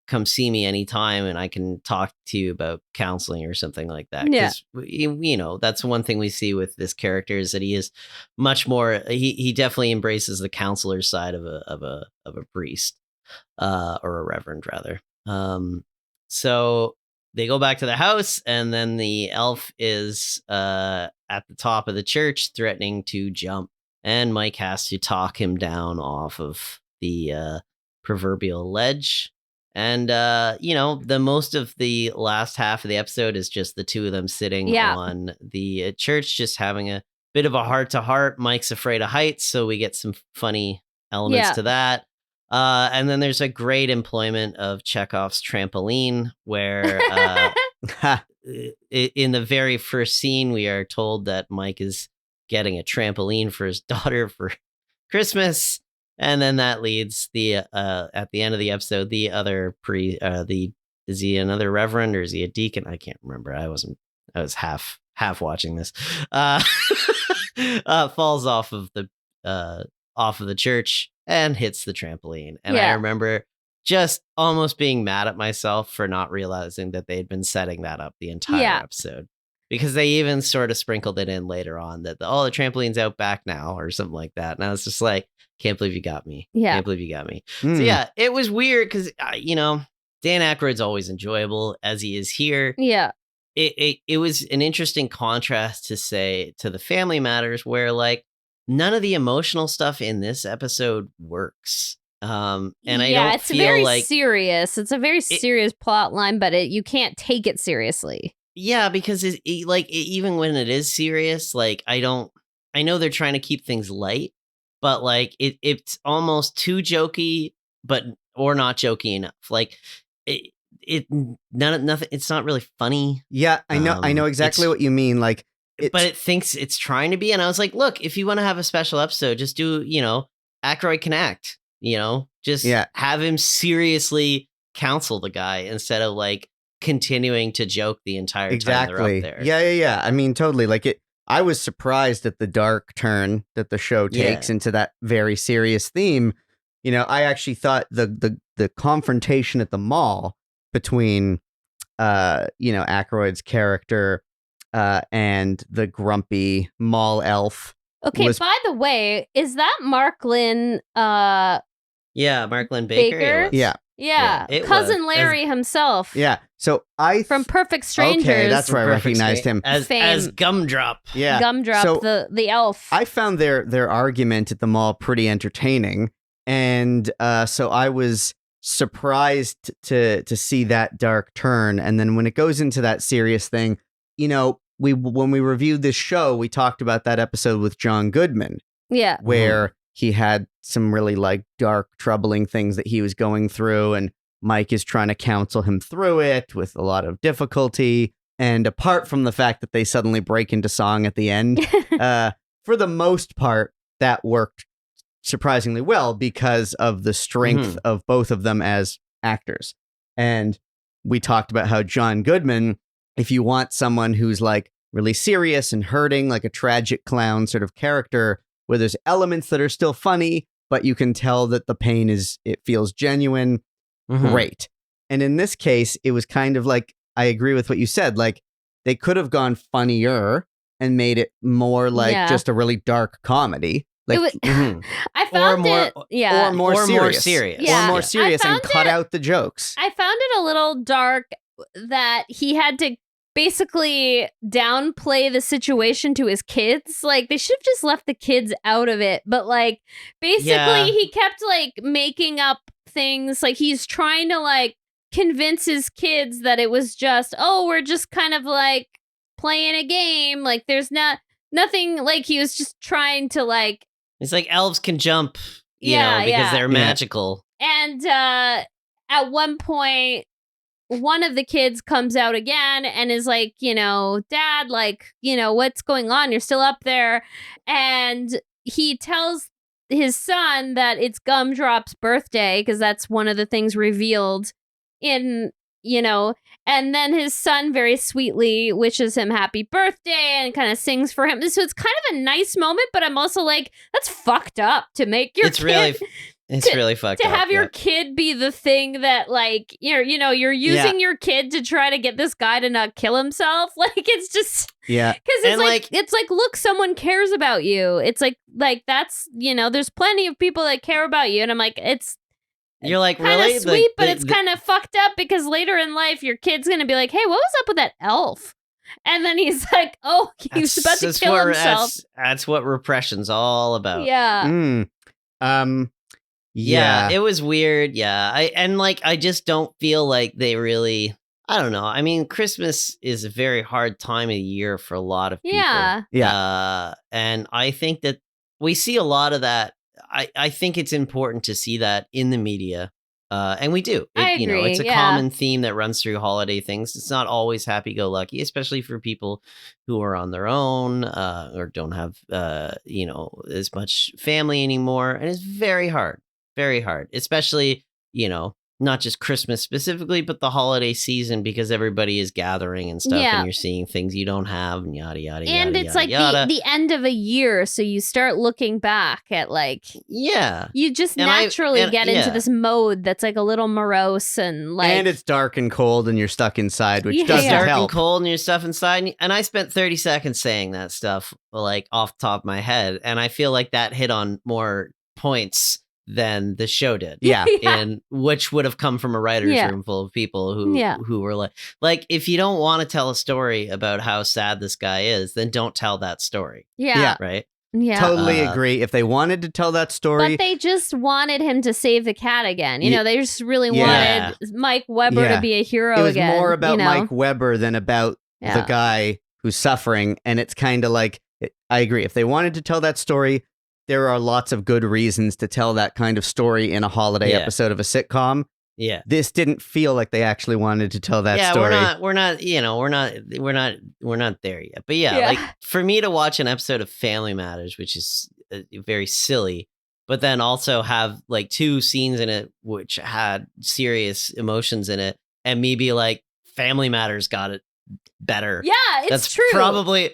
Come see me anytime and I can talk to you about counseling or something like that. Yeah. Because, that's one thing we see with this character is that he is much more, he definitely embraces the counselor side of a priest, or a reverend rather. So they go back to the house, and then the elf is at the top of the church threatening to jump, and Mike has to talk him down off of the proverbial ledge. And, the most of the last half of the episode is just the two of them sitting on the church, just having a bit of a heart-to-heart. Mike's afraid of heights, so we get some funny elements to that. And then there's a great employment of Chekhov's trampoline, where in the very first scene, we are told that Mike is getting a trampoline for his daughter for Christmas. And then that leads at the end of the episode, the other is he another reverend or is he a deacon? I can't remember. I was half watching this. Falls off of the church and hits the trampoline. And I remember just almost being mad at myself for not realizing that they'd been setting that up the entire episode. Because they even sort of sprinkled it in later on that the trampoline's out back now or something like that. And I was just like, can't believe you got me. Yeah. Can't believe you got me. So yeah, it was weird because, Dan Aykroyd's always enjoyable as he is here. Yeah. It was an interesting contrast to the Family Matters, where like none of the emotional stuff in this episode works. And I don't it's feel very like serious. It's a very serious plot line, but you can't take it seriously. Yeah, because even when it is serious, like I know they're trying to keep things light, but like it's almost too jokey, or not jokey enough. Like nothing. It's not really funny. Yeah, I know exactly what you mean. Like, but it thinks it's trying to be. And I was like, look, if you want to have a special episode, just do Aykroyd can act. Just have him seriously counsel the guy instead of like continuing to joke the entire time they're up there. Yeah. I mean, totally. Like I was surprised at the dark turn that the show takes into that very serious theme. I actually thought the confrontation at the mall between Aykroyd's character and the grumpy mall elf. Okay, by the way, is that Mark Lynn Mark Lynn Baker? Yeah, cousin Larry himself. Yeah, so from Perfect Strangers. Okay, that's where I recognized him as Gumdrop. Yeah, Gumdrop, so the elf. I found their argument at the mall pretty entertaining, and so I was surprised to see that dark turn. And then when it goes into that serious thing, when we reviewed this show, we talked about that episode with John Goodman. Yeah, where he had some really like dark, troubling things that he was going through, and Mike is trying to counsel him through it with a lot of difficulty. And apart from the fact that they suddenly break into song at the end, for the most part, that worked surprisingly well because of the strength of both of them as actors. And we talked about how John Goodman, if you want someone who's like really serious and hurting, like a tragic clown sort of character, where there's elements that are still funny, but you can tell that the pain it feels genuine, great. And in this case, it was kind of like, I agree with what you said, like they could have gone funnier and made it more like just a really dark comedy. Like, I found it, or more serious. Yeah. Or more serious and cut out the jokes. I found it a little dark that he had to basically downplay the situation to his kids. Like, they should have just left the kids out of it. But, like, basically, he kept, like, making up things. Like, he's trying to, like, convince his kids that it was just, we're just kind of, like, playing a game. Like, there's nothing, like, he was just trying to, like, it's like elves can jump, you know, because they're magical. And at one point, one of the kids comes out again and is like, you know, Dad, like, you know, what's going on? You're still up there. And he tells his son that it's Gumdrop's birthday, because that's one of the things revealed in, you know, and then his son very sweetly wishes him happy birthday and kind of sings for him. So it's kind of a nice moment, but I'm also like, that's fucked up to make your kid. It's really fucked up. To have your kid be the thing that, like, you're using your kid to try to get this guy to not kill himself. Like, it's just, because it's like, look, someone cares about you. It's like that's, you know, there's plenty of people that care about you. And I'm like, you're like, kind really? of sweet, but it's kind of fucked up, because later in life, your kid's going to be like, hey, what was up with that elf? And then he's like, oh, he was about to kill himself. That's what repression's all about. Yeah. Yeah, it was weird. Yeah. I just don't feel like they really, I don't know. I mean, Christmas is a very hard time of year for a lot of people. Yeah. And I think that we see a lot of that. I think it's important to see that in the media. And we do. I agree, you know, it's a common theme that runs through holiday things. It's not always happy-go-lucky, especially for people who are on their own or don't have, you know, as much family anymore. And it's very hard. Very hard, especially, you know, not just Christmas specifically, but the holiday season, because everybody is gathering and stuff, and you're seeing things you don't have, and yada, yada, yada. And it's yada, like the end of a year, so you start looking back at, like, you just naturally get into this mode that's like a little morose and like, and it's dark and cold and you're stuck inside, which doesn't help. Dark and cold and you're stuck inside, and I spent 30 seconds saying that stuff, like, off the top of my head, and I feel like that hit on more points than the show did. And which would have come from a writer's room full of people who were like, if you don't want to tell a story about how sad this guy is, then don't tell that story. Right? Yeah. Totally agree. If they wanted to tell that story. But they just wanted him to save the cat again. You know, they just really wanted Mike Weber to be a hero again. It was more about Mike Weber than about the guy who's suffering. And it's kind of like, I agree. If they wanted to tell that story, there are lots of good reasons to tell that kind of story in a holiday episode of a sitcom. This didn't feel like they actually wanted to tell that story. We're not there yet. But like, for me to watch an episode of Family Matters, which is very silly, but then also have like 2 scenes in it which had serious emotions in it, and me be like, Family Matters got it better. Yeah, it's true.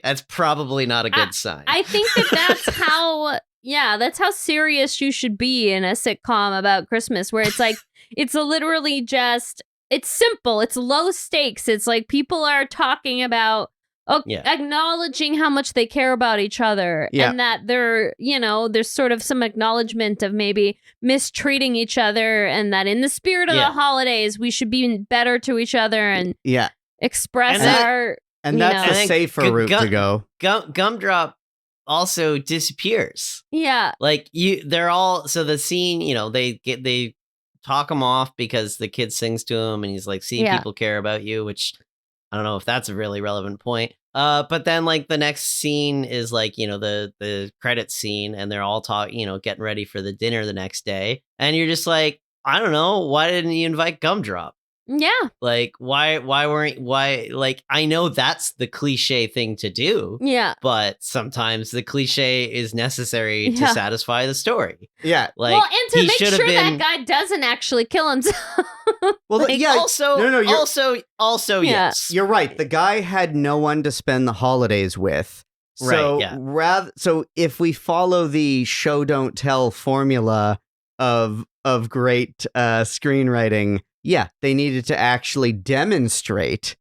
That's probably not a good sign. I think that's how. Yeah, that's how serious you should be in a sitcom about Christmas, where it's like, it's literally just, it's simple. It's low stakes. It's like people are talking about, acknowledging how much they care about each other, and that they're, you know, there's sort of some acknowledgement of maybe mistreating each other, and that in the spirit of the holidays, we should be better to each other and express our, and that's a safer route to go. Gumdrop also disappears. Like they're all, so the scene, you know, they talk him off because the kid sings to him and he's like, seeing people care about you, which I don't know if that's a really relevant point. But then like the next scene is like, the credits scene, and they're all talking, getting ready for the dinner the next day. And you're just like, I don't know, why didn't you invite Gumdrop? Yeah. Like, why like, I know that's the cliche thing to do. Yeah. But sometimes the cliche is necessary to satisfy the story. Yeah. Like, well, and to make sure that guy doesn't actually kill himself. Well, like, yeah. Also, yes. You're right. The guy had no one to spend the holidays with. So so if we follow the show don't tell formula of great screenwriting, they needed to actually demonstrate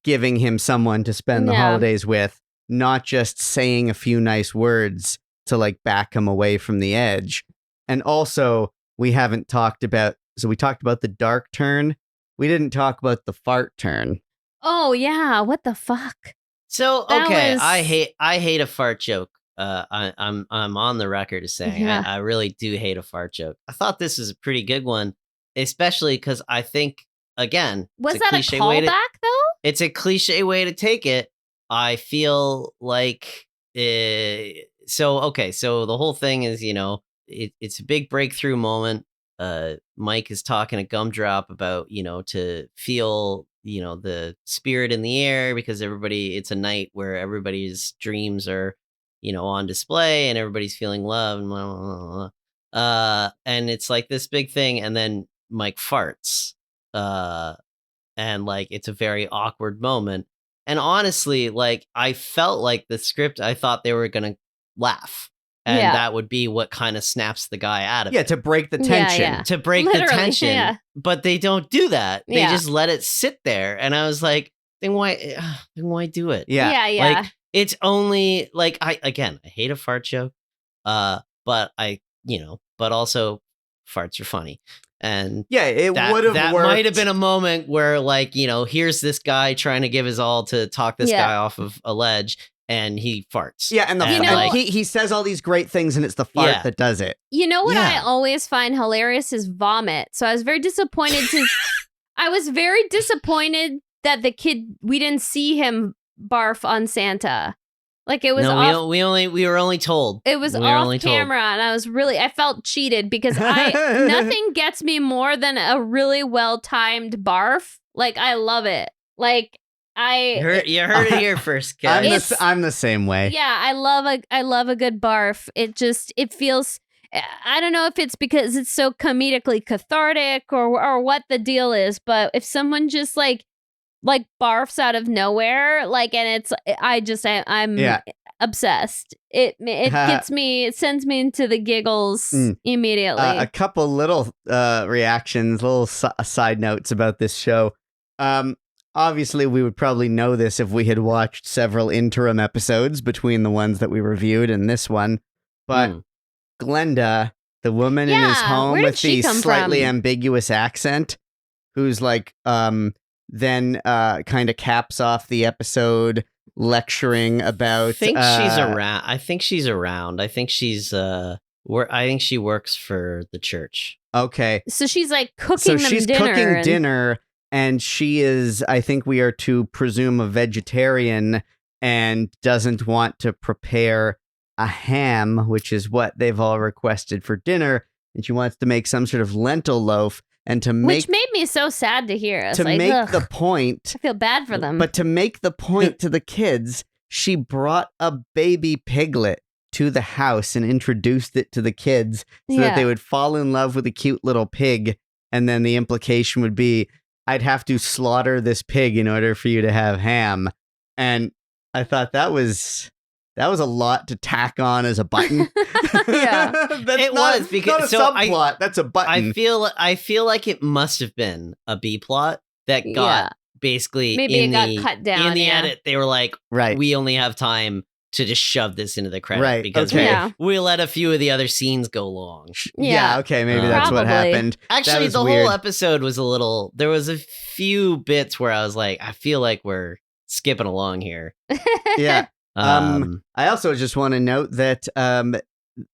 giving him someone to spend the holidays with, not just saying a few nice words to like back him away from the edge. And also, we haven't talked about, so we talked about the dark turn. We didn't talk about the fart turn. Oh yeah, what the fuck? So okay, I hate a fart joke. I'm on the record as saying I really do hate a fart joke. I thought this was a pretty good one, especially because I think, again, was that a callback though? It's a cliche way to take it. I feel like so the whole thing is, it's a big breakthrough moment. Mike is talking to Gumdrop about, to feel, the spirit in the air, because it's a night where everybody's dreams are, on display, and everybody's feeling love and blah, blah, blah, blah. And it's like this big thing, and then Mike farts. And like it's a very awkward moment. And honestly, like I felt like the script, I thought they were gonna laugh. And that would be what kind of snaps the guy out of it. To break the tension. Yeah. To break the tension. But they don't do that. They just let it sit there. And I was like, then why do it? Yeah. Like, it's only like I hate a fart joke. But but also farts are funny. And it would have that worked. might have been a moment where, like, here's this guy trying to give his all to talk this guy off of a ledge, and he farts. Yeah, and he says all these great things, and it's the fart that does it. You know what I always find hilarious is vomit. So I was very disappointed that the kid, we didn't see him barf on Santa. Like it was we were only told. It was off camera, and I felt cheated because nothing gets me more than a really well-timed barf. Like I love it. Like you heard it here first, guys. I'm the same way. Yeah, I love a good barf. It feels, I don't know if it's because it's so comedically cathartic or what the deal is, but if someone just like barfs out of nowhere, like, and I'm obsessed. It gets me, it sends me into the giggles immediately. A couple little reactions, little side notes about this show. Obviously, we would probably know this if we had watched several interim episodes between the ones that we reviewed and this one. But Glenda, the woman in his home with the slightly ambiguous accent, who's like, then kind of caps off the episode lecturing about. I think she's around. I think she's around. I think she's I think she works for the church. Okay, so she's like cooking them dinner. Cooking dinner, and she is, I think we are to presume, a vegetarian and doesn't want to prepare a ham, which is what they've all requested for dinner, and she wants to make some sort of lentil loaf. And which made me so sad to hear. To make the point, I feel bad for them. But to make the point to the kids, she brought a baby piglet to the house and introduced it to the kids so that they would fall in love with a cute little pig. And then the implication would be, I'd have to slaughter this pig in order for you to have ham. And I thought that was a lot to tack on as a button. It was because not a subplot. That's a button. I feel like it must have been a B plot that got basically maybe it got cut down in the edit. They were like, we only have time to just shove this into the credit because we let a few of the other scenes go long. Okay, maybe that's what happened. Actually, the whole episode was a little. There was a few bits where I was like, I feel like we're skipping along here. Yeah. I also just want to note that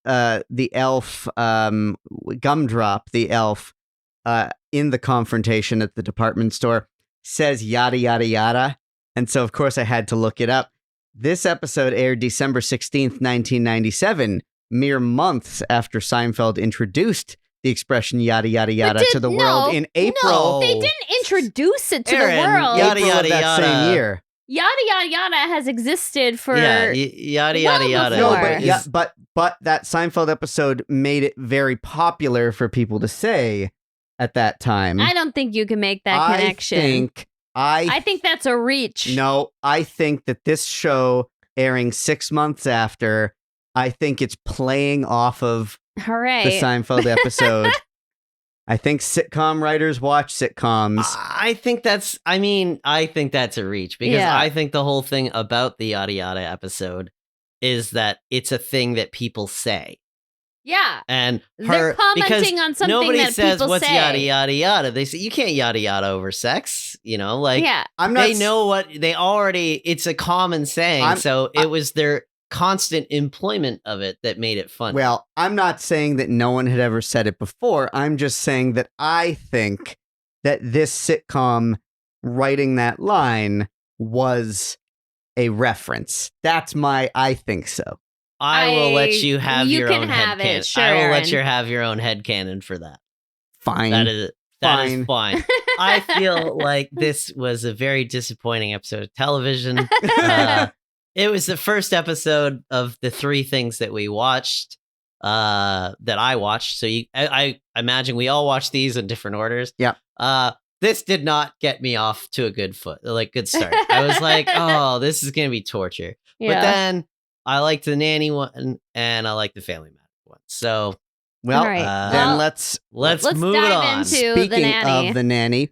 the elf, Gumdrop, the elf, in the confrontation at the department store, says yada yada yada And so, of course, I had to look it up. This episode aired December 16th, 1997, mere months after Seinfeld introduced the expression yada, yada, yada to the world in April. No. They didn't introduce it to Aaron, the world. yada, April yada, of that yada. same year. Yada yada yada has existed for yada yada yada. No, Before. but that Seinfeld episode made it very popular for people to say at that time. I don't think you can make that connection. I think that's a reach. No, I think that this show airing 6 months after, I think it's playing off of Hooray. the Seinfeld episode. I think sitcom writers watch sitcoms. I think that's a reach because Yeah. I think the whole thing about the yada yada episode is that it's a thing that people say. Yeah. And They're commenting on something nobody that says people what's say. yada yada yada. They say you can't yada yada over sex. Yeah. I'm not. they know what they already. It's a common saying, it was their constant employment of it that made it fun. Well, I'm not saying that no one had ever said it before. I'm just saying that I think that this sitcom writing that line was a reference. That's my I think so. I will let you have you your can own have headcanon. it, sure, I will Aaron. let you have your own headcanon for that. Fine. That is fine. I feel like this was a very disappointing episode of television. It was the first episode of the 3 things that we watched, that I watched. So I imagine we all watched these in different orders. Yep. This did not get me off to a good good start. I was like, oh, this is going to be torture. Yeah. But then I liked the Nanny one and I liked the Family Matters one. So, Well, All right. then Well, let's let's move dive it on. into Speaking the Nanny. of the Nanny,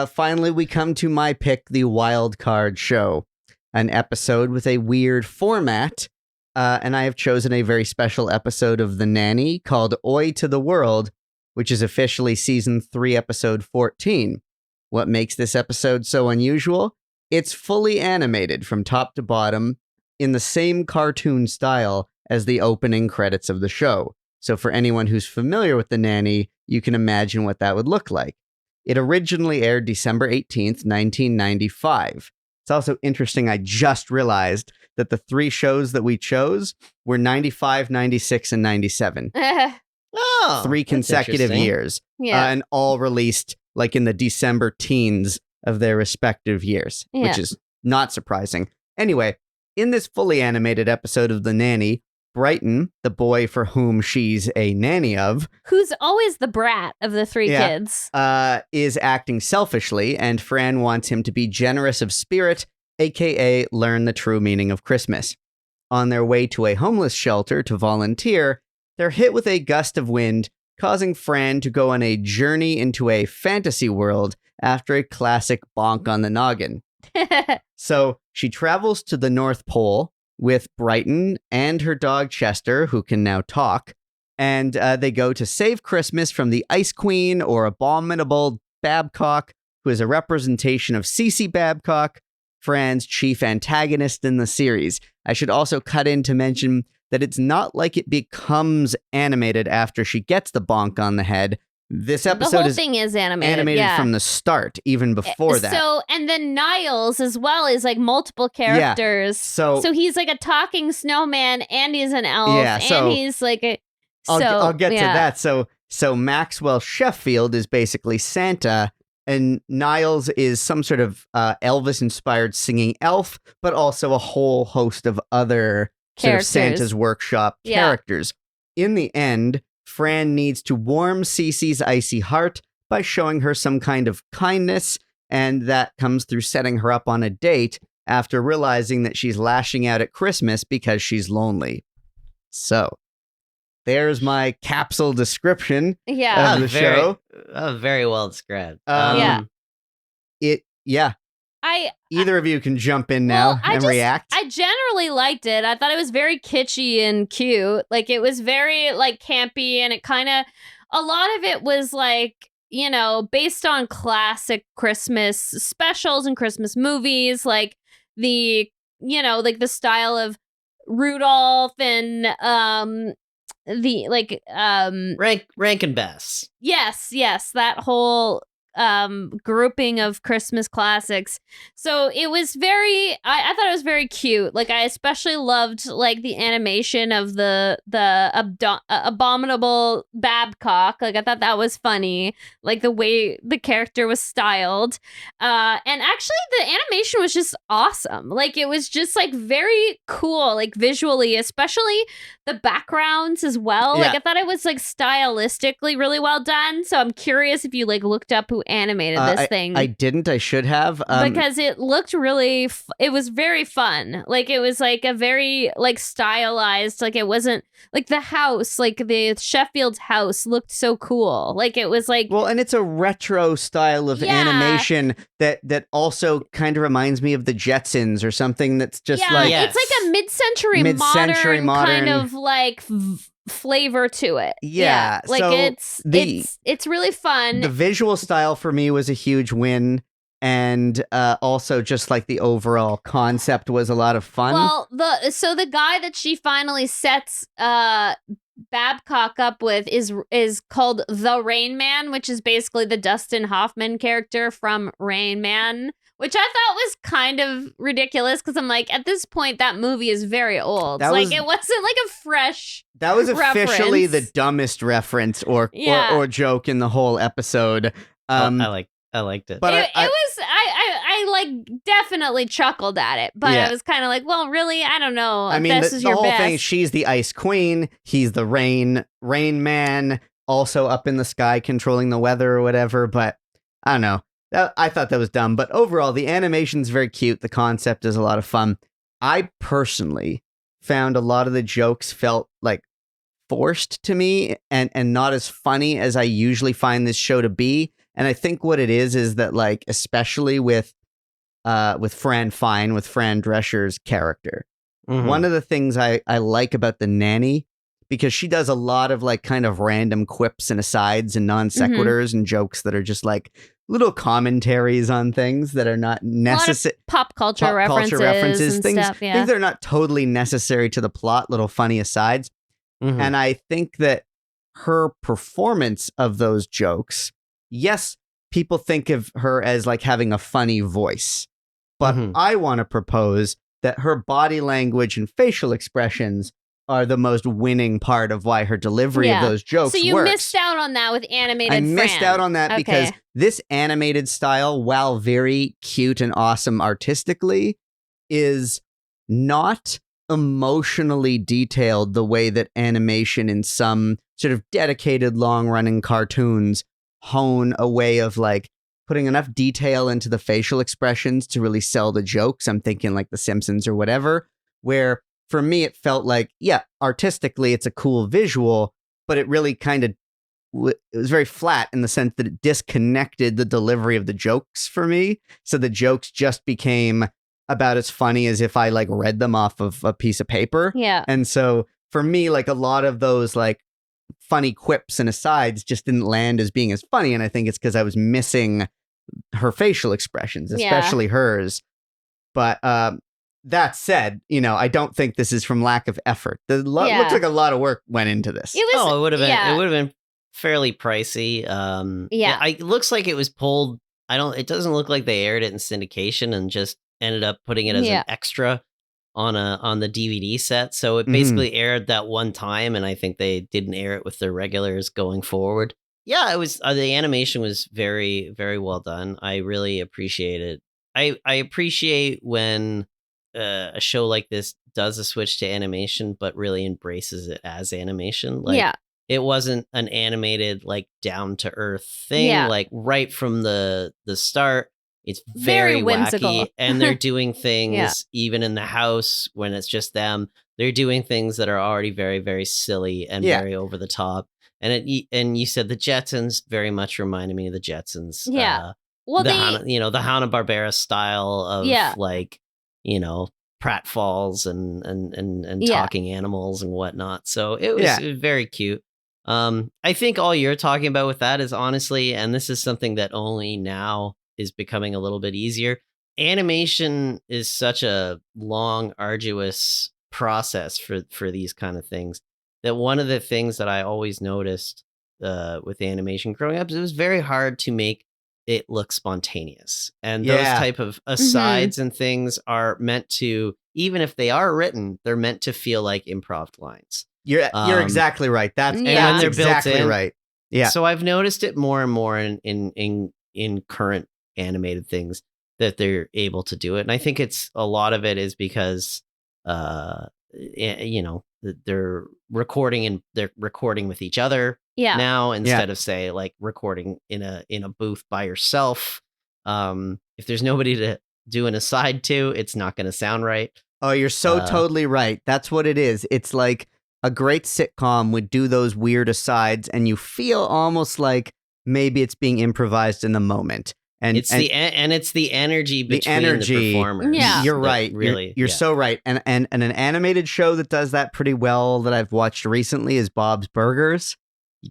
finally we come to my pick, the Wild Card Show, an episode with a weird format, and I have chosen a very special episode of the Nanny called Oi to the World, which is officially season 3, episode 14. What makes this episode so unusual? It's fully animated from top to bottom in the same cartoon style as the opening credits of the show. So for anyone who's familiar with The Nanny, you can imagine what that would look like. It originally aired December 18th, 1995. It's also interesting, I just realized that the 3 shows that we chose were 95, 96, and 97. Oh, 3 that's consecutive interesting. years. Yeah. And all released like in the December teens of their respective years, which Yeah. is not surprising. Anyway, in this fully animated episode of The Nanny, Brighton, the boy for whom she's a nanny of, Who's always the brat of the 3 Yeah. kids. is acting selfishly, and Fran wants him to be generous of spirit, aka learn the true meaning of Christmas. On their way to a homeless shelter to volunteer, they're hit with a gust of wind, causing Fran to go on a journey into a fantasy world after a classic bonk on the noggin. So she travels to the North Pole with Brighton and her dog Chester, who can now talk, and they go to save Christmas from the Ice Queen, or abominable Babcock, who is a representation of Cece Babcock, Fran's chief antagonist in the series. I should also cut in to mention that it's not like it becomes animated after she gets the bonk on the head. This The episode whole is thing is animated. yeah. from the start, even before that. So, and then Niles as well is like multiple characters. So he's like a talking snowman, and he's an elf, Yeah, so and he's like a. I'll get yeah. to that. So Maxwell Sheffield is basically Santa, and Niles is some sort of Elvis-inspired singing elf, but also a whole host of other sort of Characters. Santa's workshop Yeah. characters. In the end, Fran needs to warm Cece's icy heart by showing her some kind of kindness, and that comes through setting her up on a date after realizing that she's lashing out at Christmas because she's lonely. So, there's my capsule description Yeah. of the show. Very well described. Yeah. Either of you can jump in now Well, and react. I generally liked it. I thought it was very kitschy and cute. Like it was very like campy, and it kind of a lot of it was like, you know, based on classic Christmas specials and Christmas movies, like the, you know, like the style of Rudolph and the like Rankin Bass. yes, that whole grouping of Christmas classics. So it was I thought it was very cute. Like, I especially loved like the animation of the abominable Babcock. Like, I thought that was funny. Like the way the character was styled. And actually the animation was just awesome. Like, it was just like very cool, like visually, especially the backgrounds as well. Like, I thought it was like stylistically really well done. So I'm curious if you like looked up who animated this thing. I didn't. I should have. Because it looked really, it was very fun. Like, it was like a very like stylized, like it wasn't like the house, like the Sheffield's house looked so cool. Like, it was like, well, and it's a retro style of animation that also kind of reminds me of the Jetsons or something that's just like, it's like a mid-century modern kind of like flavor to it. Like, so it's really fun. The visual style for me was a huge win, and also just like the overall concept was a lot of fun. Well, the guy that she finally sets Babcock up with is called the Rain Man, which is basically the Dustin Hoffman character from Rain Man, which I thought was kind of ridiculous because I'm like, at this point, that movie is very old. It wasn't like a fresh. That was officially reference. the dumbest reference or joke in the whole episode. I liked it. But I like definitely chuckled at it, but I was kind of like, well, really, I don't know. I mean, this is the your whole best. thing. She's the Ice Queen. He's the Rain Man, also up in the sky controlling the weather or whatever. But I don't know. I thought that was dumb. But overall, the animation's very cute. The concept is a lot of fun. I personally found a lot of the jokes felt like forced to me and not as funny as I usually find this show to be. And I think what it is that, like, especially with Fran Fine, with Fran Drescher's character, one of the things I like about the Nanny, because she does a lot of like kind of random quips and asides and non sequiturs and jokes that are just like little commentaries on things that are not necessary. Pop culture references and things, stuff. Yeah. Things that are not totally necessary to the plot, little funny asides. And I think that her performance of those jokes, yes, people think of her as like having a funny voice, but I want to propose that her body language and facial expressions are the most winning part of why her delivery of those jokes works. So you works. missed out on that with animated I missed out on that because this animated style, while very cute and awesome artistically, is not emotionally detailed the way that animation in some sort of dedicated long-running cartoons hone a way of like putting enough detail into the facial expressions to really sell the jokes. I'm thinking like The Simpsons or whatever, where for me it felt like, artistically it's a cool visual, but it really kind of it was very flat in the sense that it disconnected the delivery of the jokes for me. So the jokes just became about as funny as if I like read them off of a piece of paper. Yeah. And so for me, like a lot of those like funny quips and asides just didn't land as being as funny. And I think it's because I was missing her facial expressions, especially hers. But that said, I don't think this is from lack of effort. Looks like a lot of work went into this. It would have been. It would have been fairly pricey. It looks like it was pulled. It doesn't look like they aired it in syndication and just ended up putting it as an extra on the DVD set. So it basically aired that one time, and I think they didn't air it with their regulars going forward. Yeah, it was the animation was very, very well done. I really appreciate it. I appreciate when a show like this does a switch to animation, but really embraces it as animation. Like, it wasn't an animated, like, down to earth thing. Like, right from the start, it's very whimsical. wacky, and they're doing things even in the house when it's just them. They're doing things that are already very, very silly and very over the top. And you said the Jetsons very much reminded me of the Jetsons. Yeah. Well, the Hanna-Barbera style of like, pratfalls and talking animals and whatnot. So it was very cute. I think all you're talking about with that is honestly, and this is something that only now is becoming a little bit easier. Animation is such a long, arduous process for these kind of things that one of the things that I always noticed with animation growing up is it was very hard to make it looks spontaneous. And those Yeah. type of asides and things are meant to, even if they are written, they're meant to feel like improv lines. You're exactly right. That's, Yeah. and And when that's they're built exactly in- right. Yeah. So I've noticed it more and more in current animated things that they're able to do it. And I think it's a lot of it is because you know, they're recording with each other Yeah. now instead of say like recording in a booth by yourself. If there's nobody to do an aside to, it's not going to sound right. Oh, you're so totally right. That's what it is. It's like a great sitcom would do those weird asides, and you feel almost like maybe it's being improvised in the moment. And it's the energy between the energy. performers. Yeah. You're that right. Really, you're so right. And an animated show that does that pretty well that I've watched recently is Bob's Burgers.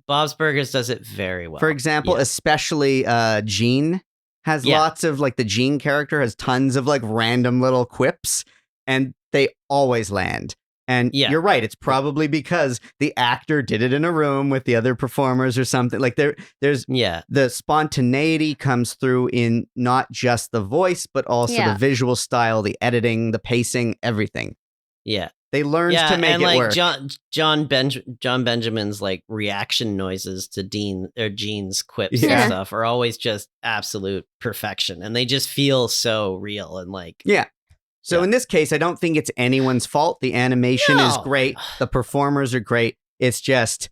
Bob's Burgers does it very well. For example, Yeah. especially Gene has lots of like the Gene character has tons of like random little quips, and they always land. And you're right. It's probably because the actor did it in a room with the other performers or something. Like there's the spontaneity comes through in not just the voice, but also the visual style, the editing, the pacing, everything. Yeah. They learned to make and it like work. John Benjamin's like reaction noises to Gene's quips and stuff are always just absolute perfection, and they just feel so real and like So in this case, I don't think it's anyone's fault. The animation is great. The performers are great. It's just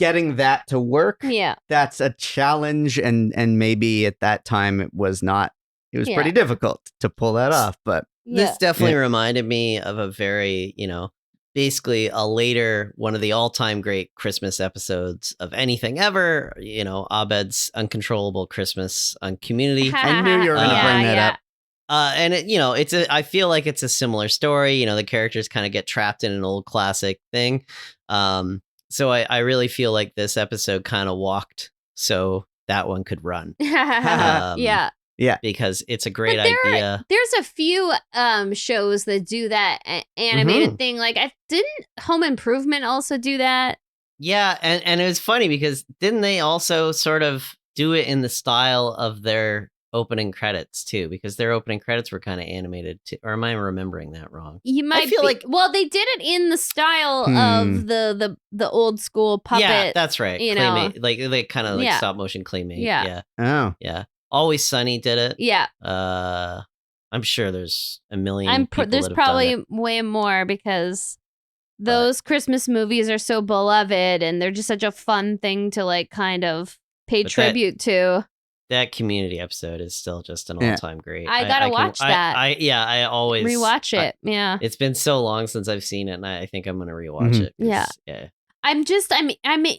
getting that to work. Yeah. That's a challenge. And maybe at that time it was pretty difficult to pull that off. But this definitely reminded me of a very, basically a later one of the all-time great Christmas episodes of anything ever, Abed's Uncontrollable Christmas on Community. I knew you were going to bring that up. And I feel like it's a similar story. The characters kind of get trapped in an old classic thing. So I really feel like this episode kind of walked so that one could run. Yeah. Because it's a great idea. There's a few shows that do that animated thing. Like, didn't Home Improvement also do that? Yeah, and it was funny because didn't they also sort of do it in the style of their opening credits too, because their opening credits were kind of animated too, or am I remembering that wrong? You might feel like they did it in the style of the old school puppet. Yeah, that's right. Like they kind of like stop motion claymate. Yeah. Oh. Yeah. Always Sunny did it. Yeah. I'm sure there's a million. There's probably way more because those Christmas movies are so beloved and they're just such a fun thing to like kind of pay tribute to. That Community episode is still just an all-time great. I gotta watch that. I always rewatch it. Yeah, it's been so long since I've seen it, and I think I'm gonna rewatch it. Yeah. I'm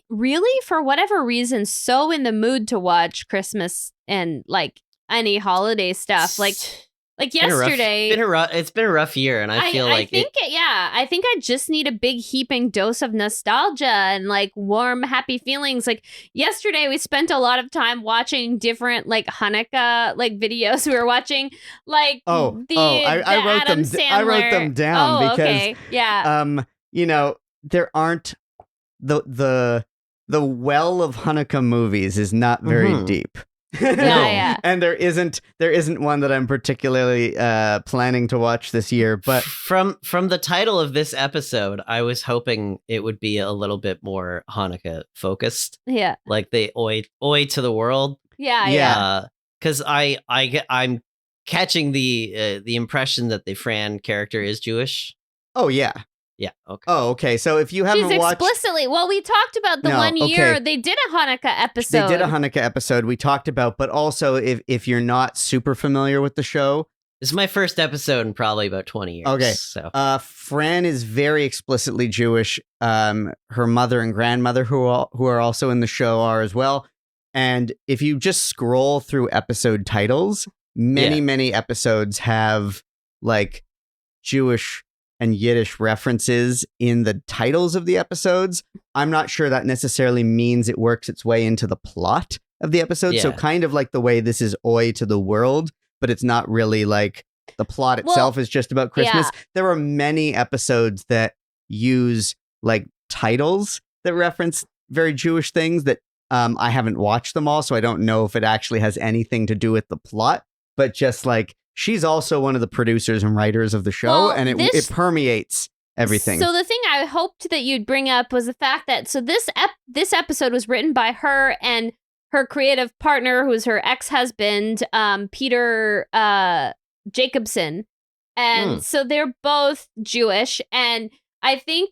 really, for whatever reason, so in the mood to watch Christmas and like any holiday stuff. Like yesterday, it's been a rough year, and I feel like I think I just need a big heaping dose of nostalgia and like warm, happy feelings. Like yesterday, we spent a lot of time watching different like Hanukkah like videos. We were watching like I wrote Adam them. I wrote them down because there aren't the well of Hanukkah movies is not very deep. Yeah. And there isn't one that I'm particularly planning to watch this year. But from the title of this episode, I was hoping it would be a little bit more Hanukkah focused. Yeah, like the oi to the world. Yeah. Because I'm catching the impression that the Fran character is Jewish. Oh yeah. Yeah. Okay. Oh, okay. So if you haven't watched, explicitly. Well, we talked about the one year they did a Hanukkah episode. They did a Hanukkah episode we talked about, but also if you're not super familiar with the show, this is my first episode in probably about 20 years. Okay. So Fran is very explicitly Jewish. Her mother and grandmother, who are also in the show, are as well. And if you just scroll through episode titles, many episodes have like Jewish and Yiddish references in the titles of the episodes. I'm not sure that necessarily means it works its way into the plot of the episode. So kind of like the way this is Oi to the world, but it's not really like the plot itself is just about Christmas. Yeah. There are many episodes that use like titles that reference very Jewish things that I haven't watched them all, so I don't know if it actually has anything to do with the plot, but just like she's also one of the producers and writers of the show, Well, and it permeates everything. So the thing I hoped that you'd bring up was the fact that this episode was written by her and her creative partner, who is her ex-husband, Peter Jacobson. And so they're both Jewish, and I think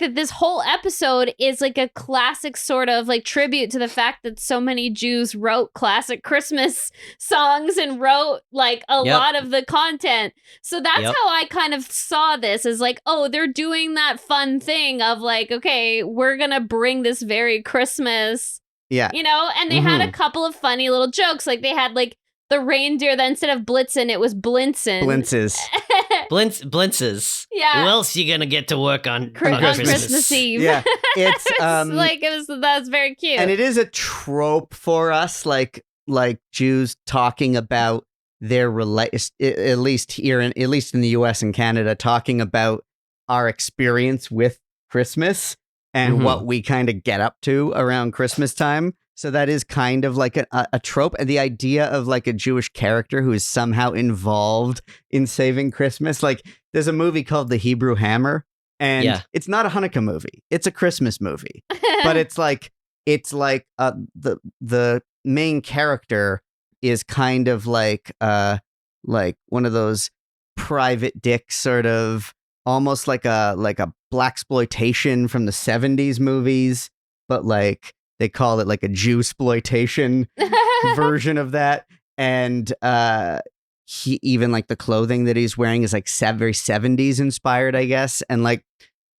that this whole episode is like a classic sort of like tribute to the fact that so many Jews wrote classic Christmas songs and wrote like a lot of the content. So that's how I kind of saw this, as like, oh, they're doing that fun thing of like, okay, we're going to bring this very Christmas, you know, and they had a couple of funny little jokes. Like they had like the reindeer that instead of Blitzen, it was Blintzen. Blintzes. Blintzes. Yeah. Who else you gonna get to work on Christmas Eve? Yeah, it's like that's very cute, and it is a trope for us, like Jews talking about their at least in the U.S. and Canada, talking about our experience with Christmas and what we kind of get up to around Christmas time. So that is kind of like a trope. And the idea of like a Jewish character who is somehow involved in saving Christmas. Like there's a movie called The Hebrew Hammer, and it's not a Hanukkah movie. It's a Christmas movie. But it's like the main character is kind of like one of those private dick sort of, almost like a blaxploitation from the 70s movies, but like they call it like a Jew-sploitation version of that. And he even like the clothing that he's wearing is like very 70s inspired, I guess. And like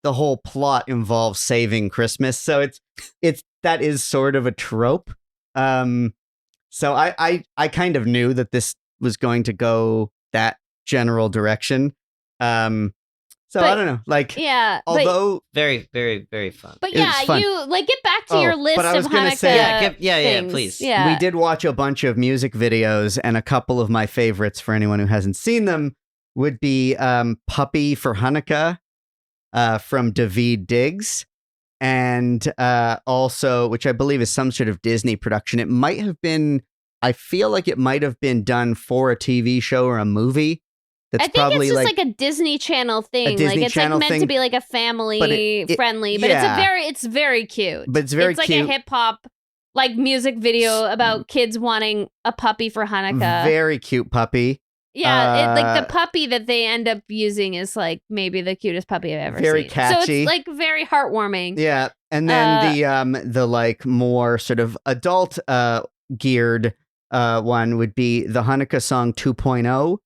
the whole plot involves saving Christmas. So that is sort of a trope. So I kind of knew that this was going to go that general direction. I don't know, like, although very, very, very fun. But you like get back to your list of Hanukkah. Things. Please. Yeah. We did watch a bunch of music videos, and a couple of my favorites for anyone who hasn't seen them would be "Puppy for Hanukkah" from Daveed Diggs, and also, which I believe is some sort of Disney production. It might have been. I feel like it might have been done for a TV show or a movie. I think probably it's just like a Disney Channel thing. Like it's like meant to be like a family friendly, but it's very cute. But it's very cute. It's cute. like a hip hop like music video about kids wanting a puppy for Hanukkah. Very cute puppy. Yeah, like the puppy that they end up using is like maybe the cutest puppy I've ever seen. Very catchy. So it's like very heartwarming. Yeah, and then the like more sort of adult geared one would be the Hanukkah song 2.0.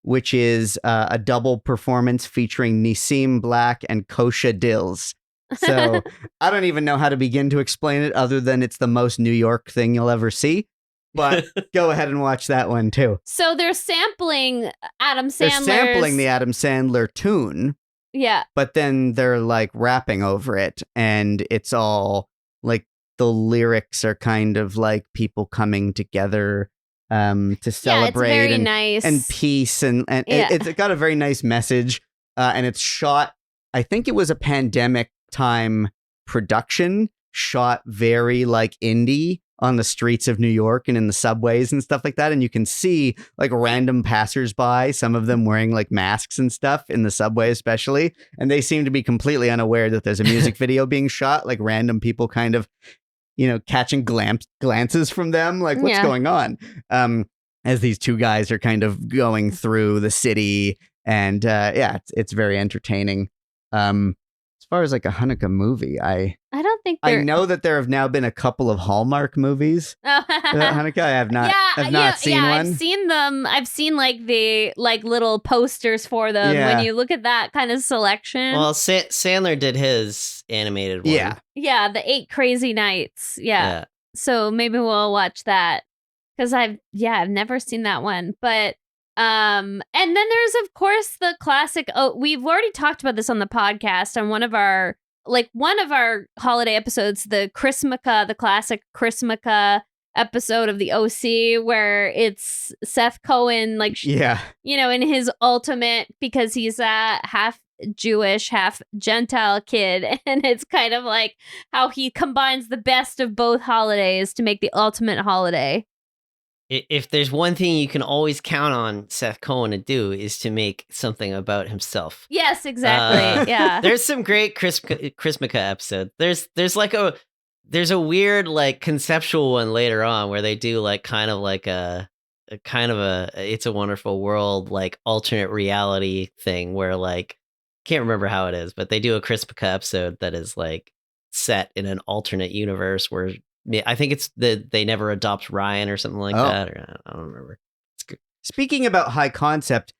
Which is a double performance featuring Nissim Black and Kosha Dills. So I don't even know how to begin to explain it other than it's the most New York thing you'll ever see. But go ahead and watch that one too. So they're sampling Adam Sandler's... They're sampling the Adam Sandler tune. Yeah. But then they're like rapping over it. And it's all like the lyrics are kind of like people coming together to celebrate it's very nice. And peace and it's got a very nice message and it's shot, I think it was a pandemic time production, shot very like indie on the streets of New York and in the subways and stuff like that, and you can see like random passersby, some of them wearing like masks and stuff in the subway especially, and they seem to be completely unaware that there's a music video being shot, like random people kind of catching glances from them, like what's going on, as these two guys are kind of going through the city, and it's very entertaining. As far as like a Hanukkah movie, I don't think I know that there have now been a couple of Hallmark movies about Hanukkah. I have not. I've not seen one. I've seen them. I've seen like the little posters for them. Yeah. When you look at that kind of selection. Well, Sandler did his animated one. Yeah, the 8 Crazy Nights. Yeah. So maybe we'll watch that because I've never seen that one. But and then there's of course the classic. Oh, we've already talked about this on the podcast on one of our holiday episodes, the Chrismukkah, the classic Chrismukkah episode of the OC, where it's Seth Cohen, in his ultimate, because he's half Jewish, half Gentile kid. And it's kind of like how he combines the best of both holidays to make the ultimate holiday. If there's one thing you can always count on Seth Cohen to do is to make something about himself. Yes, exactly. Yeah. There's some great Chrismica episodes. There's a weird like conceptual one later on where they do like kind of a It's a Wonderful World like alternate reality thing where like can't remember how it is, but they do a Chrismica episode that is like set in an alternate universe where I think it's they never adopt Ryan or something like that. Or I don't remember. It's good. Speaking about high concept,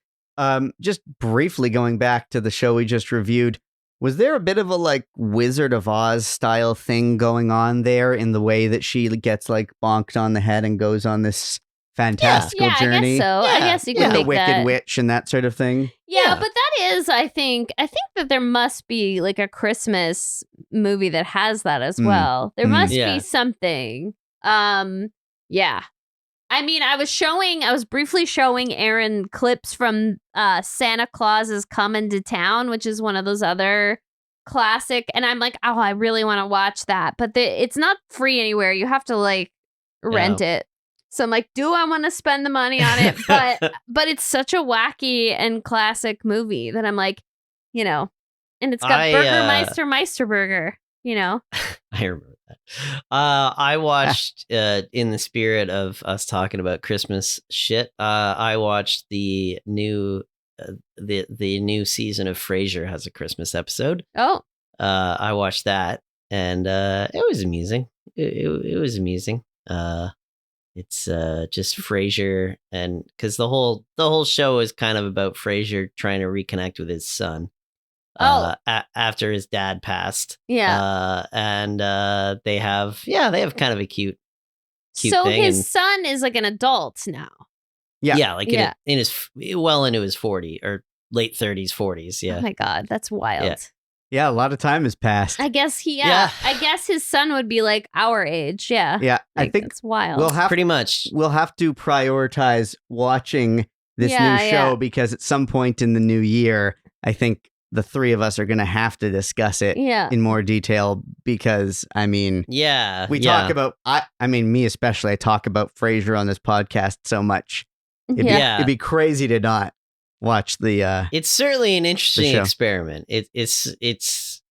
just briefly going back to the show we just reviewed, was there a bit of a like Wizard of Oz style thing going on there in the way that she gets like bonked on the head and goes on this fantastical journey? I guess so. I guess you can the make Wicked that. Witch and that sort of thing. Yeah, but that is, I think that there must be like a Christmas movie that has that as well. There must be something. Yeah. I mean, I was briefly showing Aaron clips from Santa Claus is Coming to Town, which is one of those other classic. And I'm like, oh, I really want to watch that. But it's not free anywhere. You have to like rent it. So I'm like, do I want to spend the money on it? But it's such a wacky and classic movie that I'm like, and it's got Burgermeister Meisterburger, I remember that. I watched in the spirit of us talking about Christmas shit. I watched the new season of Frasier has a Christmas episode. Oh, I watched that and it was amusing. It was amusing. It's just Frasier, and because the whole show is kind of about Frasier trying to reconnect with his son. After his dad passed. Yeah. And they have kind of a cute so thing. His son is like an adult now. Yeah, like in his well into his 40s or late 30s, 40s. Yeah. Oh my God, that's wild. Yeah, a lot of time has passed. I guess I guess his son would be like our age. Yeah. Yeah, like, I think it's wild. Pretty much. We'll have to prioritize watching this new show because at some point in the new year, I think the three of us are going to have to discuss it in more detail because, I mean, we talk about, me especially, I talk about Frasier on this podcast so much. It'd be crazy to not watch the it's certainly an interesting experiment. It's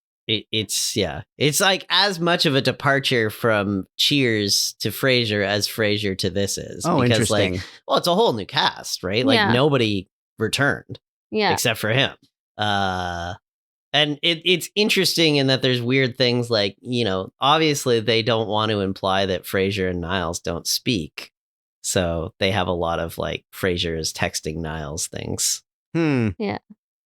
like as much of a departure from Cheers to Frasier as Frasier to this is. Oh, because interesting. Like, well, it's a whole new cast, right? Like nobody returned except for him. And it's interesting in that there's weird things like, obviously they don't want to imply that Frasier and Niles don't speak. So they have a lot of like Frasier is texting Niles things. Yeah.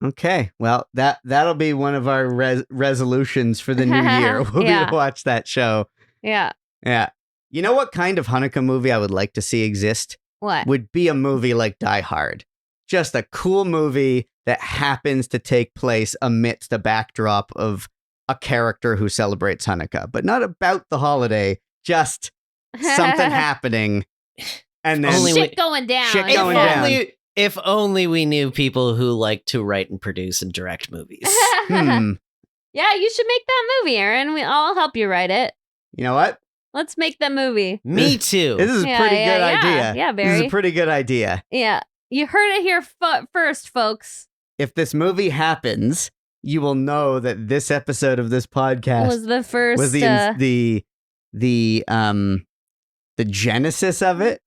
Okay. Well, that'll be one of our resolutions for the new year. We'll be to watch that show. Yeah. Yeah. You know what kind of Hanukkah movie I would like to see exist? What? Would be a movie like Die Hard. Just a cool movie that happens to take place amidst a backdrop of a character who celebrates Hanukkah, but not about the holiday, just something happening. And then shit going down. If only we knew people who like to write and produce and direct movies. Yeah, you should make that movie, Aaron. I'll help you write it. You know what? Let's make that movie. Me too. This is a pretty good idea. Yeah, Barry. This is a pretty good idea. Yeah. You heard it here first, folks. If this movie happens, you will know that this episode of this podcast was the first the genesis of it.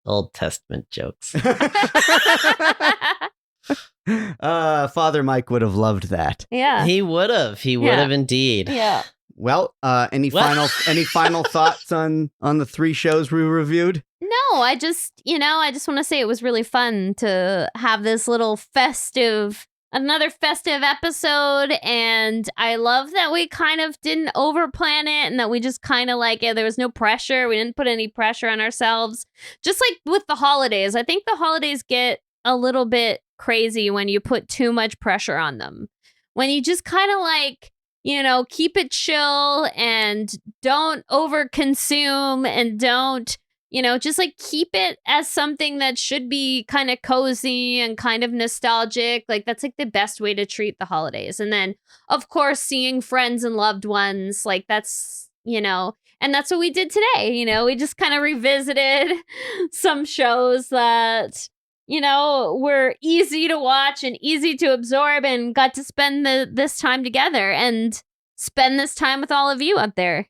Old Testament jokes. Father Mike would have loved that. Yeah, he would have. He would have indeed. Yeah. Well, any final thoughts on the three shows we reviewed? No, I just want to say it was really fun to have this little another festive episode, and I love that we kind of didn't overplan it and that we just kind of there was no pressure. We didn't put any pressure on ourselves. Just like with the holidays, I think the holidays get a little bit crazy when you put too much pressure on them. When you just kind of keep it chill and don't overconsume and don't, just like keep it as something that should be kind of cozy and kind of nostalgic. Like that's like the best way to treat the holidays. And then, of course, seeing friends and loved ones, like that's, and that's what we did today. We just kind of revisited some shows that, were easy to watch and easy to absorb and got to spend this time together and spend this time with all of you out there,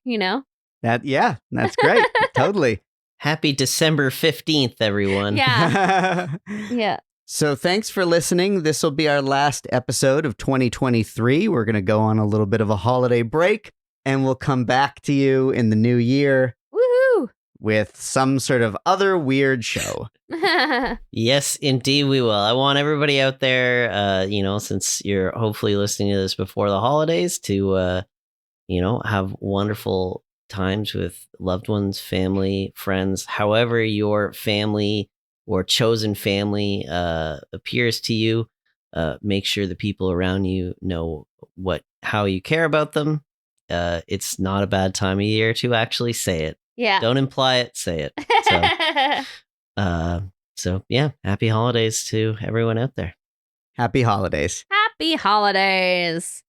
That's great. Totally. Happy December 15th, everyone. Yeah. Yeah. So thanks for listening. This will be our last episode of 2023. We're going to go on a little bit of a holiday break, and we'll come back to you in the new year. Woohoo! With some sort of other weird show. Yes, indeed we will. I want everybody out there, since you're hopefully listening to this before the holidays, to, have wonderful times with loved ones, family, friends, however your family or chosen family appears to you. Make sure the people around you know how you care about them. It's not a bad time of year to actually say it. Yeah. Don't imply it, say it. So yeah, happy holidays to everyone out there. Happy holidays. Happy holidays.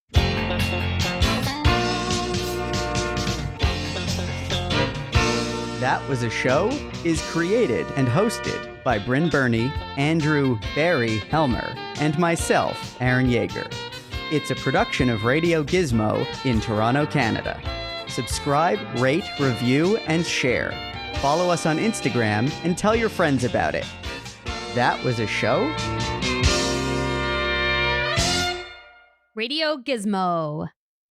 That Was a Show is created and hosted by Brynn Byrne, Andrew Barry Helmer, and myself, Aaron Yeger. It's a production of Radio Gizmo in Toronto, Canada. Subscribe, rate, review, and share. Follow us on Instagram and tell your friends about it. That Was a Show? Radio Gizmo.